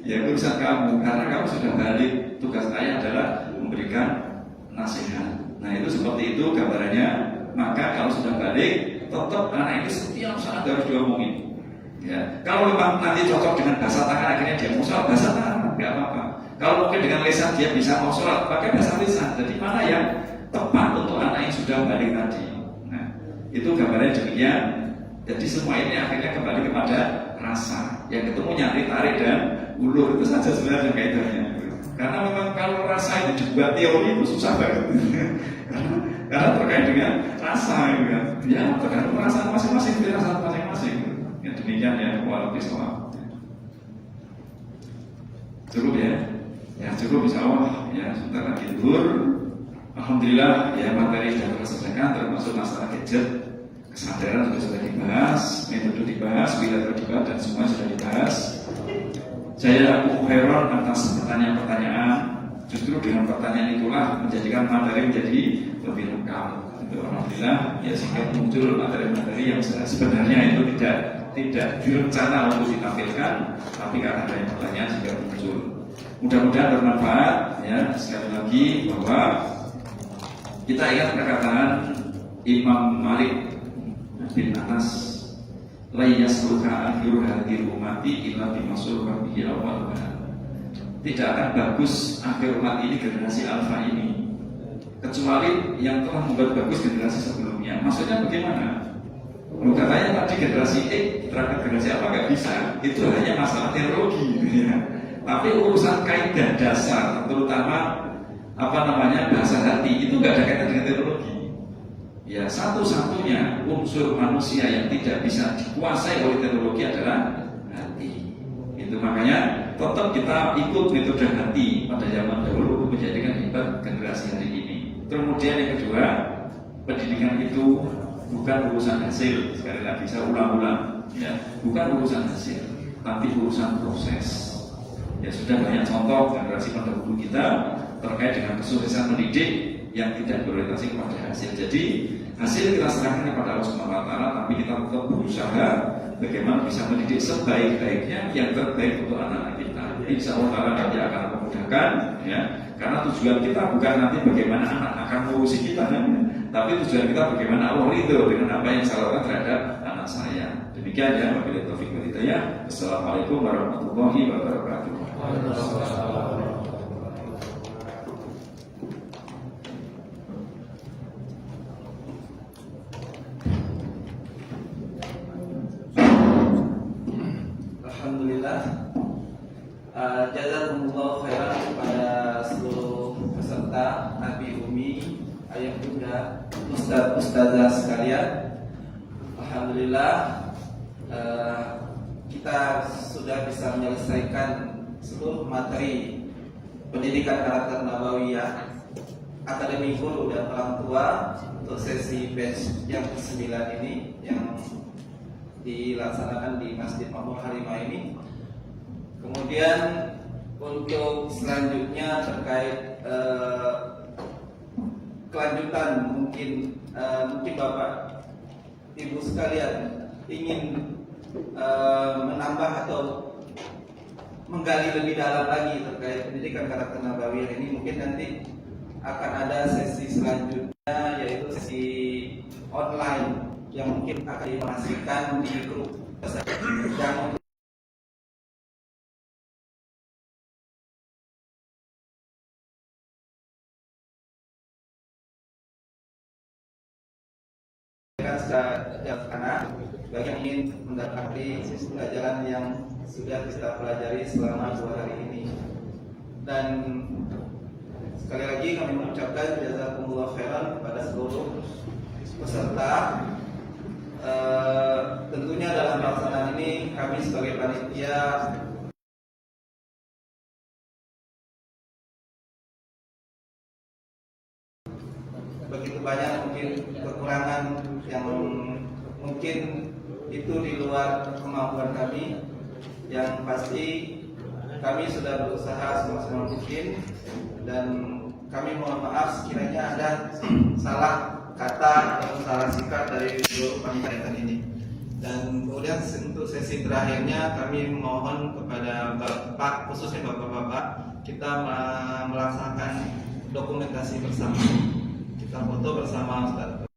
Ya urusan kamu. Karena kamu sudah balik. Tugas saya adalah memberikan nasihat. Nah itu seperti itu gambarannya. Maka kalau sudah balik, tetap anak ini setiap saat harus diomongin. Ya, kalau memang nanti cocok dengan bahasa tangan, akhirnya dia mau sholat bahasa tangan, nggak apa-apa. Kalau mungkin dengan lisan dia bisa mau sholat, pakai bahasa lisan. Jadi mana yang tepat untuk anak yang sudah balik tadi. Nah, itu gambarnya demikian. Jadi semua ini akhirnya kembali kepada rasa. Yang ketemu nyari, tarik dan ulur itu saja sebenarnya kaitannya. Karena memang kalau rasa itu dibuat teori itu susah banget. Karena terkait dengan rasa, gitu kan. Ya tergantung perasaan masing-masing, perasaan masing-masing. Ya demikian ya, walaupun Islam. Cukup ya. Ya cukup insya Allah. Ya sebentar lagi tidur. Alhamdulillah ya materi sudah terselesaikan, termasuk masalah gadget, kesadaran sudah dibahas, metode dibahas, wilayah dibahas dan semua sudah dibahas. Saya heran atas pertanyaan-pertanyaan. Justru dengan pertanyaan itulah menjadikan materi menjadi lebih lengkap. Itu alhamdulillah ya, sehingga muncul materi-materi yang sebenarnya itu tidak direncana untuk ditampilkan, tapi karena ada pertanyaan sehingga muncul. Mudah-mudahan bermanfaat ya. Sekali lagi bahwa kita ingat perkataan Imam Malik bin Anas, la yasluha akhiru hadhihi ummati illa bimasluha bihi awwaluha. Tidak akan bagus akhir umat ini, generasi alfa ini, kecuali yang telah membuat bagus generasi sebelumnya. Maksudnya bagaimana? Katanya tadi generasi terhadap generasi apa nggak bisa, itu hanya masalah teologi ya. Tapi urusan kaidah dasar, terutama bahasa hati, itu nggak ada kaitan dengan teologi. Ya, satu-satunya unsur manusia yang tidak bisa dikuasai oleh teknologi adalah hati. Itu makanya tetap kita ikut metode hati pada zaman dahulu untuk menjadikan hebat generasi hari ini. Kemudian yang kedua, pendidikan itu bukan urusan hasil. Sekali lagi saya ulang-ulang, ya, bukan urusan hasil, tapi urusan proses. Ya, sudah banyak contoh generasi pendahulu kita terkait dengan kesuksesan mendidik yang tidak berorientasi kepada hasil. Jadi hasil kita serahkan kepada Allah Subhanahu wa Ta'ala, tapi kita tetap berusaha bagaimana bisa mendidik sebaik-baiknya yang terbaik untuk anak-anak kita. Insya Allah nanti akan memudahkan, ya, karena tujuan kita bukan nanti bagaimana anak akan mengurusi kita, tapi tujuan kita bagaimana Allah ridho dengan apa yang saya lakukan terhadap anak saya. Demikian ya, wabillahi taufiq wal hidayah. Wassalamualaikum warahmatullahi wabarakatuh. Alhamdulillah, jazakumullah khairan kepada seluruh peserta, Nabi Umi, Ayah Bunda, Ustazah sekalian. Alhamdulillah, kita sudah bisa menyelesaikan seluruh materi pendidikan karakter nabawiyah, akademi guru dan orang tua untuk sesi batch yang ke-9 ini yang dilaksanakan di Masjid Makmur Harimah ini. Kemudian untuk selanjutnya terkait kelanjutan, mungkin Bapak Ibu sekalian ingin menambah atau menggali lebih dalam lagi terkait pendidikan karakter nabawiyah ini, mungkin nanti akan ada sesi selanjutnya, yaitu sesi online yang mungkin akan dimasukkan di grup yang karena bagi yang ingin mendapati pelajaran yang sudah kita pelajari selama 2 hari ini. Dan sekali lagi kami mengucapkan jazakumullah khairan kepada seluruh peserta. Tentunya dalam pelaksanaan ini kami sebagai panitia begitu banyak mungkin kekurangan yang mungkin itu di luar kemampuan kami. Yang pasti kami sudah berusaha semaksimal mungkin, dan kami mohon maaf sekiranya ada salah kata atau salah sikap dari seluruh panitia ini. Dan kemudian untuk sesi terakhirnya kami mohon kepada Bapak, khususnya Bapak-bapak, kita melaksanakan dokumentasi bersama. Kita foto bersama Ustaz.